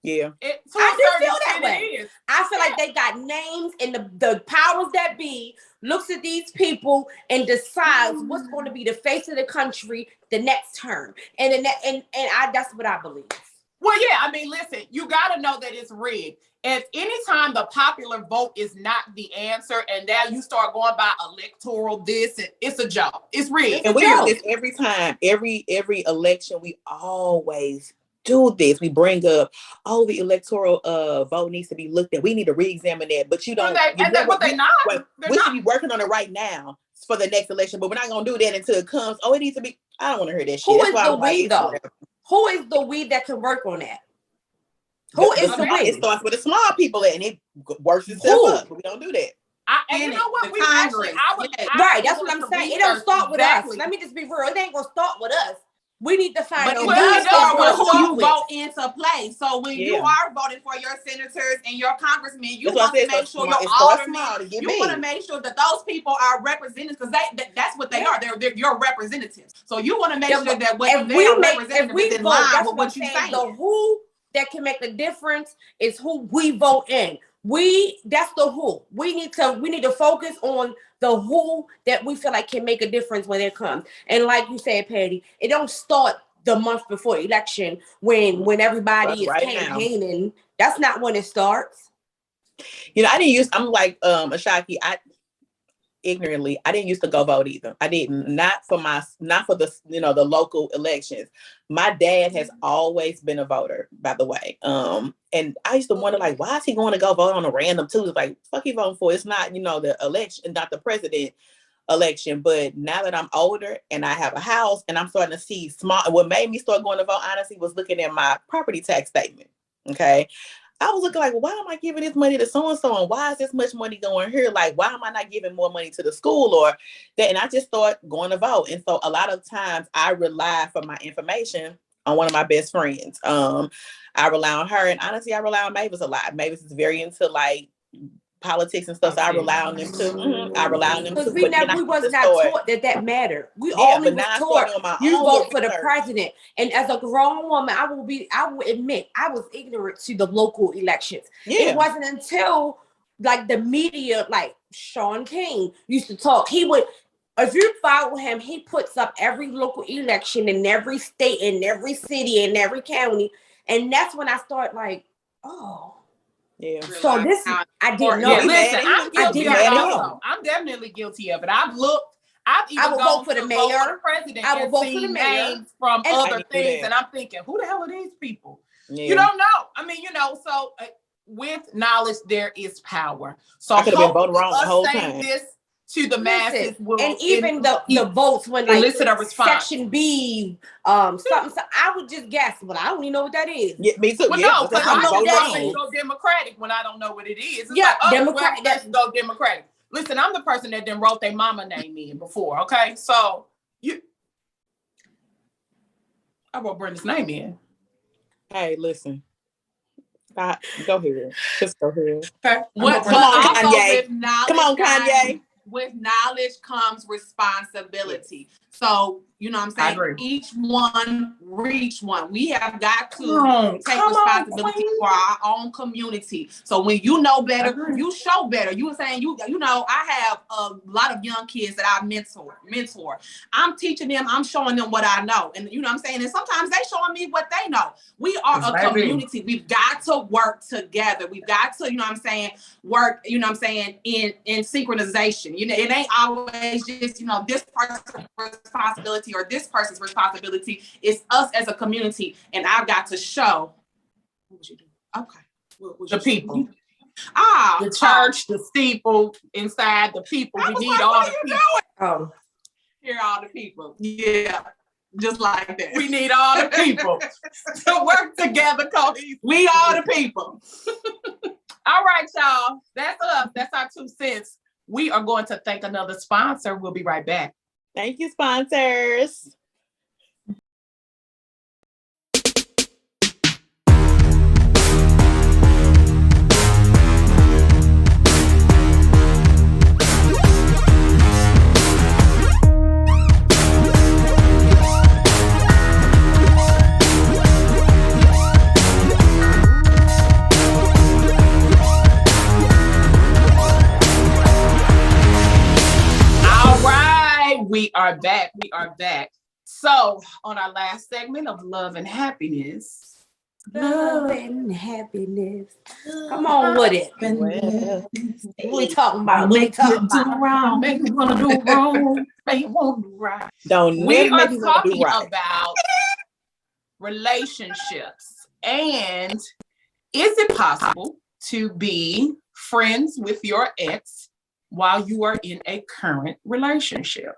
Yeah. I do feel that way. I feel like they got names, and the powers that be looks at these people and decides what's going to be the face of the country the next term. And that's what I believe. Well, yeah, I mean, listen, you got to know that it's rigged. If anytime the popular vote is not the answer, and now you start going by electoral this, and it's a joke. It's rigged. And we do this every time, every election. We always do this. We bring up, the electoral vote needs to be looked at. We need to re-examine that. But you don't. We should be working on it right now for the next election. But we're not gonna do that until it comes. It needs to be. I don't want to hear that shit. Who is the we though? Who is the we that can work on that? Who is the we? It starts with the small people, and it works itself up. But we don't do that. And you know what? That's what I'm saying. It don't start with us. Let me just be real. It ain't gonna start with us. We need to find out who you vote into place. So when you are voting for your senators and your congressmen, you want to make sure your aldermen, you want to make sure that those people are representatives, because that's what they are. They're your representatives. So you want to make sure that what they are representatives is in line with what you're saying. The who that can make the difference is who we vote in. That's the who. We need to focus on the who that we feel like can make a difference when it comes. And like you said, Patty, it don't start the month before election when everybody is campaigning. That's not when it starts. I'm like Ashaki, ignorantly, I didn't used to go vote either. I didn't, not for the the local elections. My dad has always been a voter, by the way. And I used to wonder, like, why is he going to go vote on a random Tuesday? Like, fuck you voting for? It's not, the election, not the president election. But now that I'm older and I have a house and I'm starting to see what made me start going to vote, honestly, was looking at my property tax statement. Okay. I was looking like, well, why am I giving this money to so-and-so? And why is this much money going here? Like, why am I not giving more money to the school or that? And I just started going to vote. And so a lot of times I rely for my information on one of my best friends. I rely on her. And honestly, I rely on Mavis a lot. Mavis is very into like politics and stuff. So I rely on them too. I rely on them too. Because we was not taught that mattered. We only was taught you vote for the president. And as a grown woman, I will admit I was ignorant to the local elections. Yeah. It wasn't until like the media, like Sean King used to talk. He would, if you follow him, he puts up every local election in every state, in every city, in every county. And that's when I start like, oh. Yeah. So this, I didn't know. Yeah, listen, I'm guilty of it also. I'm definitely guilty of it. I've looked, I've even I will gone vote for to the vote mayor. for the president I will and vote for seen the mayor. names from And other I can do things, that. and I'm thinking, who the hell are these people? Yeah. You don't know. I mean, so with knowledge, there is power. So I could have been hopefully voting wrong the whole saying time. this to the masses Listen, will and even the votes when like elicit a response. Section B, something. So I would just guess, but I don't even know what that is. Yeah, me too. Well, Yeah, no, but that's because how I you don't know vote what that wrong. is. go Democratic when I don't know what it is. It's Yeah, like, oh, Democratic. well, let's go Democratic. Listen, I'm the person that then wrote their mama name in before. Okay, so I wrote Brenda's name in. Hey, listen. Go ahead. Just go ahead. Okay, What, Come on, also Kanye. with knowledge, Come on, guys, Kanye. with knowledge comes responsibility. So, you know what I'm I saying? agree. Each one reach one. We have got to take come on, responsibility Queen. for our own community. So when you know better, Agree. you show better. You were saying you know, I have a lot of young kids that I mentor. I'm teaching them, I'm showing them what I know. And you know what I'm saying? And sometimes they showing me what they know. We are a community. We've got to work together. We've got to, you know what I'm saying, work, you know what I'm saying, in synchronization. You know, it ain't always just, you know, this person's responsibility or this person's responsibility. It's us as a community, and I've got to show. What would you do? Okay. The people. The church, the steeple, inside the people. We need all the people. Oh, Hear all the people. Yeah. Just like that. We need all the people to work together, Cody. We are the people. All right, y'all. That's us. That's our 2 cents. We are going to thank another sponsor. We'll be right back. Thank you, sponsors. We are back. We are back. So, on our last segment of love and happiness. love and happiness. Come on with it. Well, What we talking about? What we talking about? Wrong, make me want to do wrong, make me want to do right. don't We never are make me want to do talking right. about relationships, and is it possible to be friends with your ex while you are in a current relationship?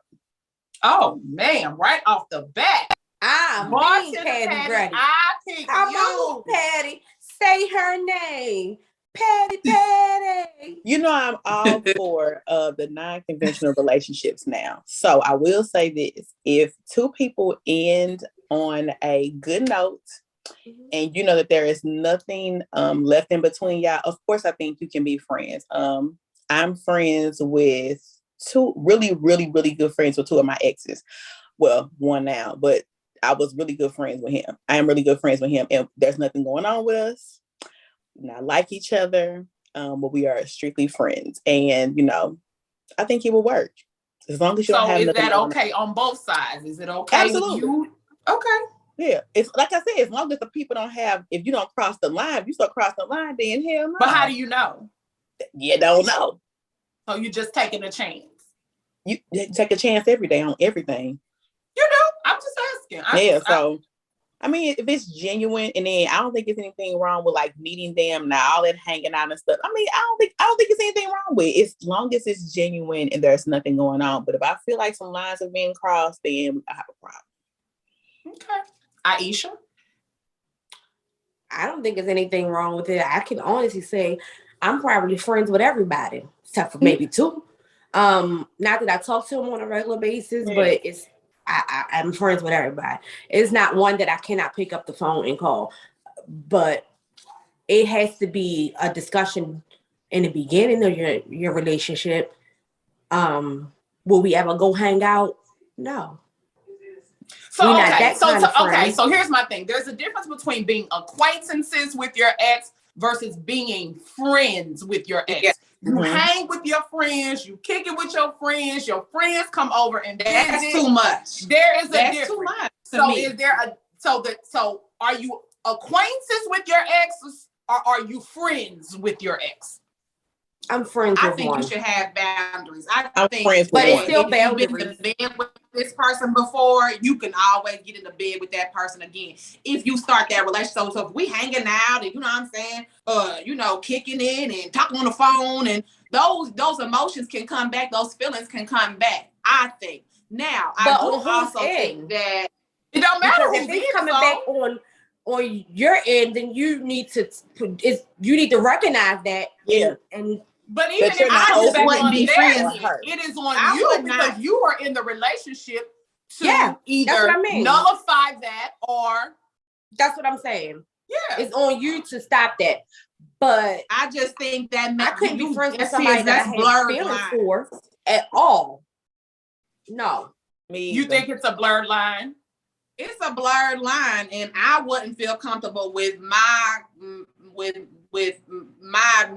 Oh man, right off the bat. Patty Brady. I pick Come you. on, Patty. Say her name. Patty. You know, I'm all for the non-conventional relationships now. So I will say this: if two people end on a good note, and you know that there is nothing left in between y'all, of course, I think you can be friends. I'm friends with two really, really, really good friends with two of my exes. Well, one now, but I was really good friends with him. I am really good friends with him, and there's nothing going on with us. We not like each other, but we are strictly friends. And you know, I think it will work as long as you don't have. So is nothing that okay on both sides? Is it okay? Absolutely. With you? Okay. Yeah, it's like I said, as long as the people don't have, if you don't cross the line, if you start crossing the line, then hell no. But how do you know? You don't know. So you're just taking a chance. You take a chance every day on everything. You know, I'm just asking. So I mean, if it's genuine, and then I don't think there's anything wrong with like meeting them now, all that hanging out and stuff. I mean, I don't think it's anything wrong with it, as long as it's genuine and there's nothing going on. But if I feel like some lines are being crossed, then I have a problem. Okay. Aisha? I don't think there's anything wrong with it. I can honestly say I'm probably friends with everybody, except for maybe two. Not that I talk to them on a regular basis, but I'm friends with everybody. It's not one that I cannot pick up the phone and call, but it has to be a discussion in the beginning of your relationship. Will we ever go hang out? No. So so here's my thing. There's a difference between being acquaintances with your ex versus being friends with your ex. Yeah. You hang with your friends, you kick it with your friends come over, and that's too much. There is that's a difference. Too much so me. Is there so are you acquaintances with your ex, or are you friends with your ex? I'm friends I with think one. you should have boundaries. I'm think, friends with but it's one. still if you've been in boundaries. the bed with this person before, you can always get in the bed with that person again. If you start that relationship, so if we hanging out and you know what I'm saying, kicking in and talking on the phone, and those emotions can come back, those feelings can come back. I think. Now, But I do on whose also end? think that It don't matter Because if who's it's in, coming so. back on your end, then you need to recognize that. Yeah. And But even That you're if not I just open wouldn't be their friends end, with her. it is on I you would because not- you are in the relationship to Yeah, that's either what I mean. nullify that or that's what I'm saying. yeah. It's on you to stop that. But I just think that I couldn't be friends with that's somebody that I that's had blurred feelings line. for at all. No. Me You either. think it's a blurred line? It's a blurred line, and I wouldn't feel comfortable with my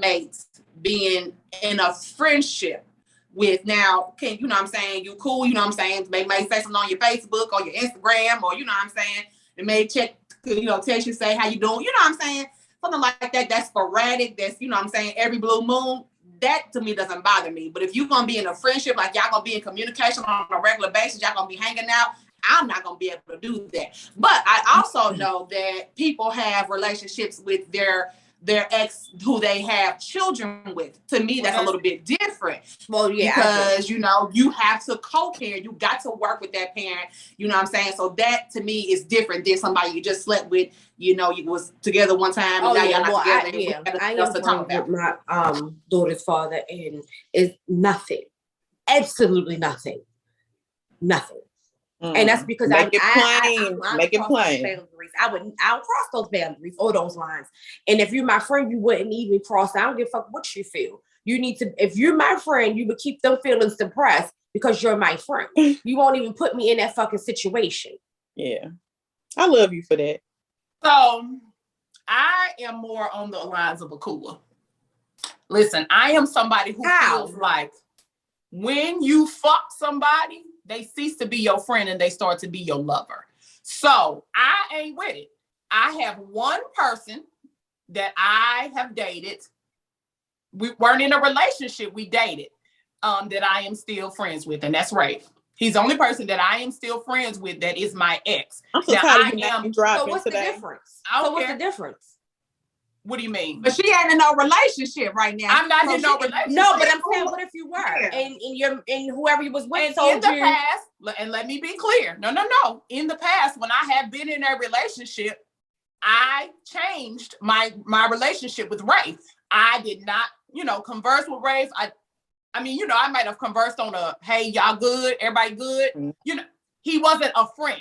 mates being in a friendship with. Now, can you know what I'm saying? You cool, you know what I'm saying? They may say something on your Facebook or your Instagram, or you know what I'm saying? They may check, text you, say how you doing, you know what I'm saying? Something like that. That's sporadic. That's, you know what I'm saying, every blue moon. That to me doesn't bother me. But if you're gonna be in a friendship, like y'all gonna be in communication on a regular basis, y'all gonna be hanging out, I'm not gonna be able to do that. But I also know that people have relationships with their ex who they have children with. To me, that's a little bit different. Well, yeah. Because you have to co-parent. You got to work with that parent. You know what I'm saying? So that to me is different than somebody you just slept with. You was together one time and now y'all not together. I am friends with my daughter's father, and it's nothing, absolutely nothing. And that's because Make it plain. Make it plain. Boundaries. I don't cross those boundaries or those lines. And if you're my friend, you wouldn't even cross. I don't give a fuck what you feel. You need to. If you're my friend, you would keep them feelings suppressed because you're my friend. You won't even put me in that fucking situation. Yeah, I love you for that. So I am more on the lines of a cooler. Listen, I am somebody who feels like when you fuck somebody, they cease to be your friend and they start to be your lover. So I ain't with it. I have one person that I have dated. We weren't in a relationship, we dated, that I am still friends with, and that's Rafe. He's the only person that I am still friends with that is my ex. I'm so tired of you dropping So what's today. the difference? What's the difference? What do you mean? But she ain't in no relationship right now. I'm not in no relationship. No, but I'm saying, what if you were? Yeah. And whoever you was with and told in the you. past, and let me be clear. No. In the past, when I have been in a relationship, I changed my relationship with Rafe. I did not, converse with Rafe. I mean, I might have conversed on a, hey, y'all good? Everybody good? Mm-hmm. He wasn't a friend.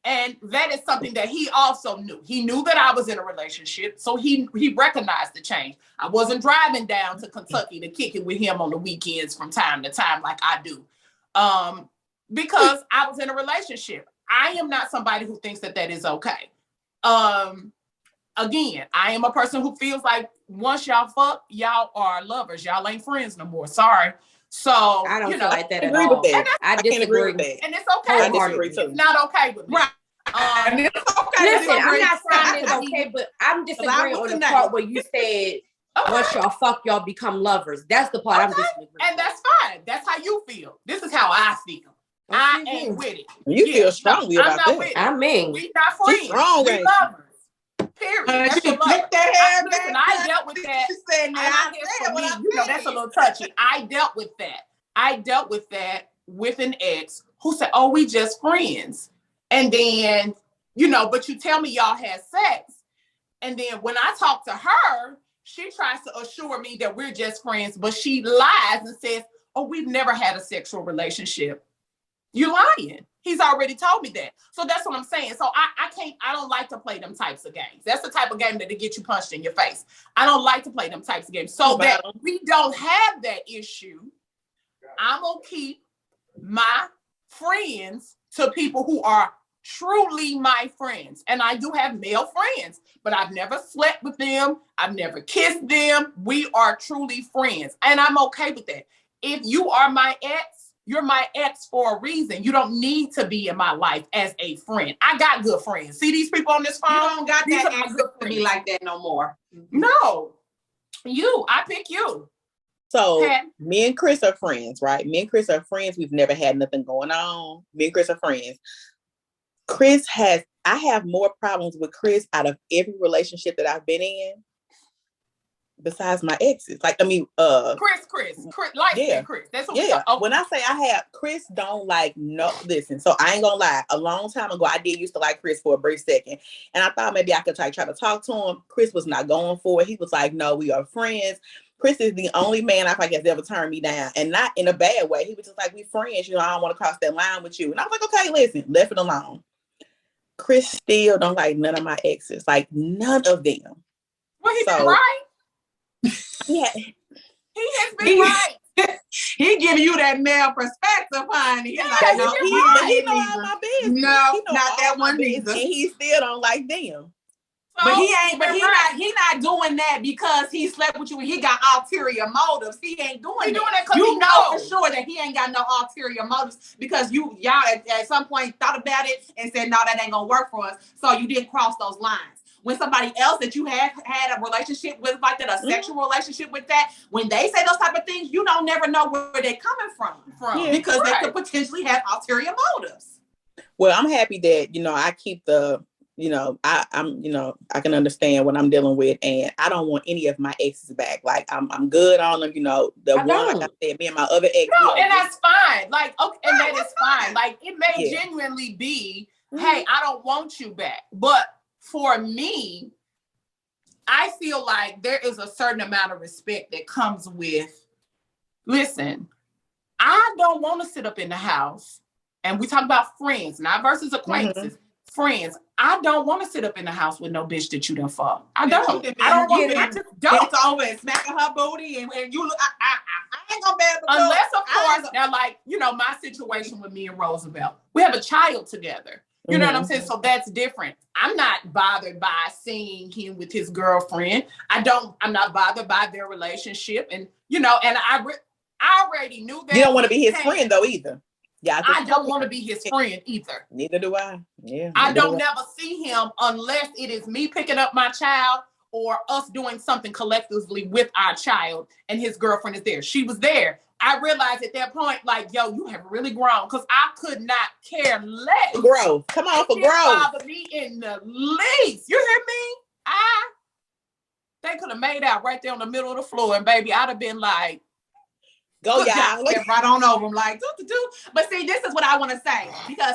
And that is something that he also knew. He knew that I was in a relationship, so he recognized the change. I wasn't driving down to Kentucky to kick it with him on the weekends from time to time like I do, because I was in a relationship. I am not somebody who thinks that is okay. Again, I am a person who feels like once y'all fuck, y'all are lovers. Y'all ain't friends no more. Sorry. So I don't feel like that at agree all. with that. I can't agree with disagree. that. And it's okay. I disagree too. It's not okay with me. Right. And it's okay. Listen, I'm not saying it's okay, but I'm disagreeing on the part where you said once y'all fuck, y'all become lovers. That's the part I'm disagreeing. And that's fine. That's how you feel. This is how I feel. I ain't with it. You feel strongly about I'm not with that. it. I mean, we not friends. She's strong, we ain't lovers. Period. That's She your love. flipped that hair Listen, back. I dealt with that. She said, "Now And I guess said for what me, I that's a said." little touchy. I dealt with that with an ex who said, "Oh, we just friends." And then, but you tell me y'all had sex. And then when I talk to her, she tries to assure me that we're just friends, but she lies and says, "Oh, we've never had a sexual relationship." You're lying. He's already told me that. So that's what I'm saying. So I don't like to play them types of games. That's the type of game that'll get you punched in your face. I don't like to play them types of games. So that we don't have that issue, I'm going to keep my friends to people who are truly my friends. And I do have male friends, but I've never slept with them. I've never kissed them. We are truly friends. And I'm okay with that. If you are my ex, you're my ex for a reason. You don't need to be in my life as a friend. I got good friends. See these people on this phone? You don't got These that are my access good to be friends. like that no more. No. I pick you. So Pat? me and Chris are friends, right? Me and Chris are friends. We've never had nothing going on. Me and Chris are friends. I have more problems with Chris out of every relationship that I've been in, besides my exes. Like, I mean, Chris, light skin Chris. That's what we yeah. talk. When I say I have Chris, don't like no. Listen, so I ain't gonna lie. A long time ago, I did used to like Chris for a brief second, and I thought maybe I could try to talk to him. Chris was not going for it. He was like, "No, we are friends." Chris is the only man I think has ever turned me down, and not in a bad way. He was just like, "We friends, you know. I don't want to cross that line with you." And I was like, "Okay, listen, left it alone." Chris still don't like none of my exes, like none of them. Well, he been right. Yeah, he has been right. He giving you that male perspective, honey. Yeah, Like, no, he know all my business. No, He know not all that my one business, neither. and he still don't like them. So, But he ain't. But been he right. not doing that because he slept with you and he got ulterior motives. He ain't doing He that. doing that 'cause You he know knows. for sure that he ain't got no ulterior motives because y'all at some point thought about it and said, no, that ain't gonna work for us. So you didn't cross those lines. When somebody else that you had a relationship with like that, a sexual relationship with that, when they say those type of things, you don't never know where they're coming from. Yeah, because they could potentially have ulterior motives. Well, I'm happy that I keep the I'm I can understand what I'm dealing with, and I don't want any of my exes back. Like I'm good on them. The one, like I said, me and my other ex. No, and that's fine. Like, okay, and that is fine. Like, it may Yeah. genuinely be, hey, I don't want you back. But for me, I feel like there is a certain amount of respect that comes with, listen, I don't want to sit up in the house, and we talk about friends, not versus acquaintances. Friends, I don't want to sit up in the house with no bitch that you done fuck. I don't want to. I just don't. It's over and smacking her booty and you look. I ain't gonna be able to. Unless, of course, now, like, my situation with me and Roosevelt, we have a child together. You know what I'm saying? So that's different. I'm not bothered by seeing him with his girlfriend. I'm not bothered by their relationship. And, and I already knew that. You don't want to be his friend though either. Yeah, I don't want to be his friend either. Neither do I. Yeah. I don't never see him unless it is me picking up my child or us doing something collectively with our child and his girlfriend is there. She was there. I realized at that point, like, yo, you have really grown, because I could not care less. Growth. Come on, for growth. It bother me in the least. You hear me? They could have made out right there on the middle of the floor, and baby, I'd have been like, go, y'all. Right on over them, like, do. But see, this is what I want to say. Because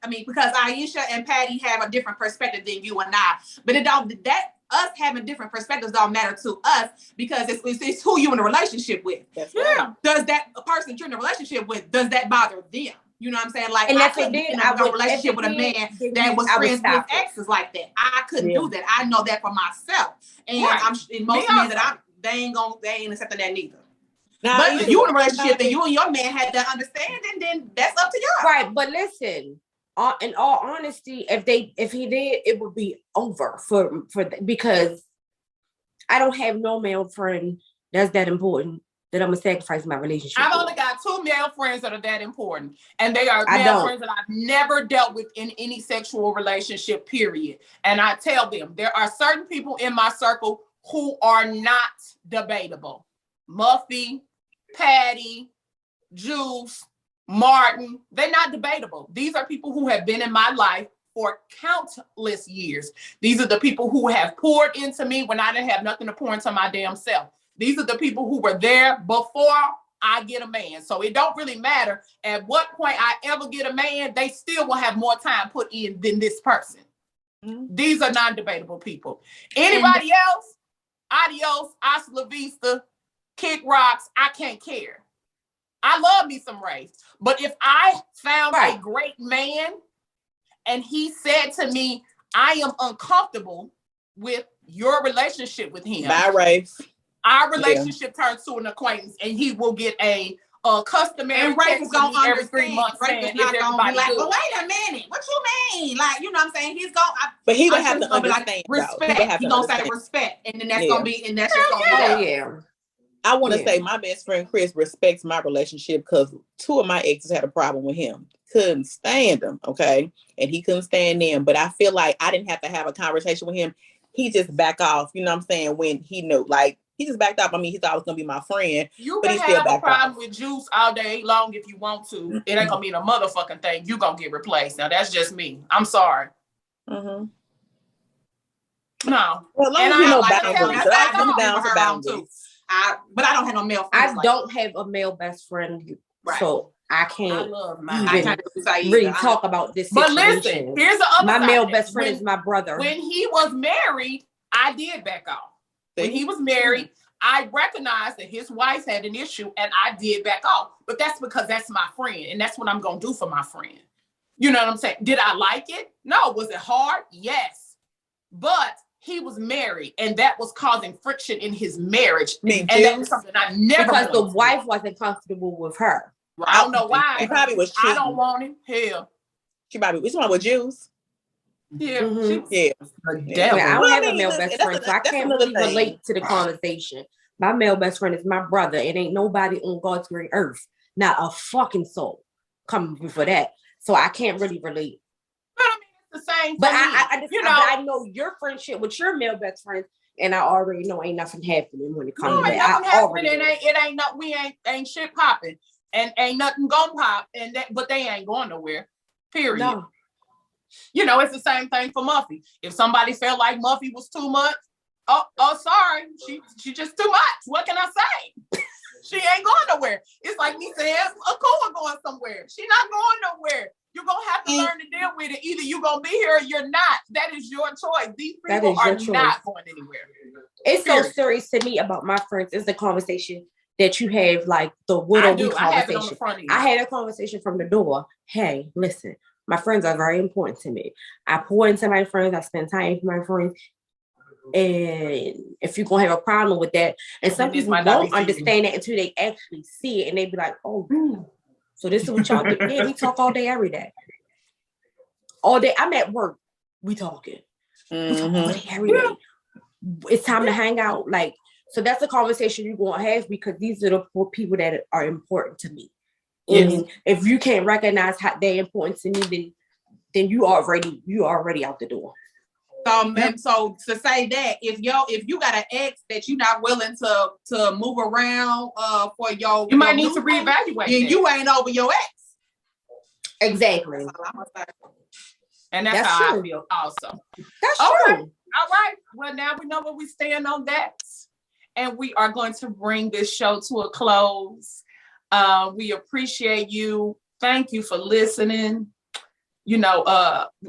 because Aisha and Patty have a different perspective than you and I. But us having different perspectives don't matter to us because it's who you in a relationship with. That's right. Does that person that you're in a relationship with, does that bother them? You know what I'm saying? Like, and I if it couldn't did, be in a relationship with a man that was friends with exes like that. I couldn't do that. I know that for myself. And I'm in most men that they ain't accepting that neither. Now, but if you in a relationship and you and your man had that understanding, then that's up to y'all. Right, but listen, in all honesty, if he did, it would be over for because I don't have no male friend that's that important that I'm gonna sacrifice my relationship. I've only got 2 male friends that are that important, and they are male friends that I've never dealt with in any sexual relationship, period. And I tell them there are certain people in my circle who are not debatable. Muffy, Patty, Juice, Martin, they're not debatable. These are people who have been in my life for countless years. These are the people who have poured into me when I didn't have nothing to pour into my damn self. These are the people who were there before I get a man. So it don't really matter at what point I ever get a man, they still will have more time put in than this person. These are non-debatable people. Anybody else? Adios, hasta la vista, kick rocks, I can't care. I love me some Rafe. But if I found a great man and he said to me, I am uncomfortable with your relationship with him. Bye, Rafe. Our relationship turns to an acquaintance, and he will get a customary. And Rafe is gonna understand. Every 3 months. Rafe is not gonna be like, well, wait a minute, what you mean? Like, you know what I'm saying? He's gonna, but he gonna have to understand. Like, respect. He gonna say respect, and then that's gonna be, and that's just gonna be. I want to say my best friend Chris respects my relationship because 2 of my exes had a problem with him. Couldn't stand him, okay? And he couldn't stand them. But I feel like I didn't have to have a conversation with him. He just back off, you know what I'm saying, when he knew. Like, He just backed off. I mean, he thought I was gonna be my friend. You but can he still have a backed problem off. with Juice all day long if you want to. It ain't gonna mean a motherfucking thing. You gonna get replaced. Now that's just me. I'm sorry. Mm-hmm. No. Well, as long And as you I know like boundaries, to tell I'm you, down for her on too. boundaries. But I don't have no male friends. I don't have a male best friend, Right. so I I can't love even mine. I can't say really either. talk about this But situation. listen, here's the other My side male of it. best friend is my brother. When he was married, I did back off. When he was married, I recognized that his wife had an issue and I did back off. But that's because that's my friend and that's what I'm going to do for my friend. You know what I'm saying? Did I like it? No. Was it hard? Yes. But he was married and that was causing friction in his marriage. And that was something I never because the wanted. wife wasn't comfortable with her. I don't know why. She probably was I cheating. don't want him. Hell. She probably was one with Jews. Yeah. Mhm. She was Yeah. the Yeah. devil. I don't Well, I have a mean, male listen, best that's friend, so I that's can't another really thing. relate to the conversation. My male best friend is my brother. It ain't nobody on God's green earth, not a fucking soul coming before that. So I can't really relate. But I mean, it's the same. But for me. I know your friendship with your male best friend, and I already know ain't nothing happening when it comes no, to ain't that. nothing I happening. already know. It ain't no. We ain't shit popping, and ain't nothing gonna pop. And that, but they ain't going nowhere. Period. No. You know, it's the same thing for Muffy. If somebody felt like Muffy was too much, oh, sorry, she just too much. What can I say? She ain't going nowhere. It's like me saying Akua going somewhere. She not going nowhere. You're gonna have to learn to deal with it. Either you're gonna be here or you're not. That is your choice. These people are not going anywhere. It's so serious to me about my friends. It's the conversation that you have, like the what I are do. we I have it on the conversation. front end. I had a conversation from the door. Hey, listen, my friends are very important to me. I pour into my friends. I spend time with my friends. And if you're gonna have a problem with that, and some people won't understand that until they actually see it, and they be like, "Oh, so this is what y'all do." Yeah, we talk all day, every day, all day. I'm at work. We talking. We talk all day, every day. It's time to hang out. Like, so that's a conversation you're gonna have because these are the people that are important to me. And if you can't recognize how they're important to me, then you already out the door. And so to say that if you got an ex that you're not willing to move around for you might need to reevaluate. Then you ain't over your ex. Exactly. And that's how I feel also. That's true. true. All right. Well, now we know where we stand on that. And we are going to bring this show to a close. We appreciate you. Thank you for listening. You know,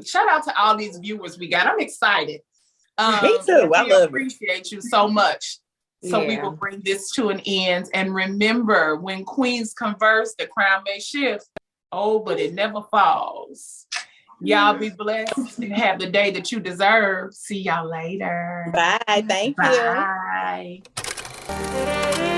shout out to all these viewers we got. I'm excited. Me too. I love it. Appreciate you so much. So we will bring this to an end. And remember, when queens converse, the crown may shift. Oh, but it never falls. Y'all be blessed and have the day that you deserve. See y'all later. Bye. Thank you. Bye.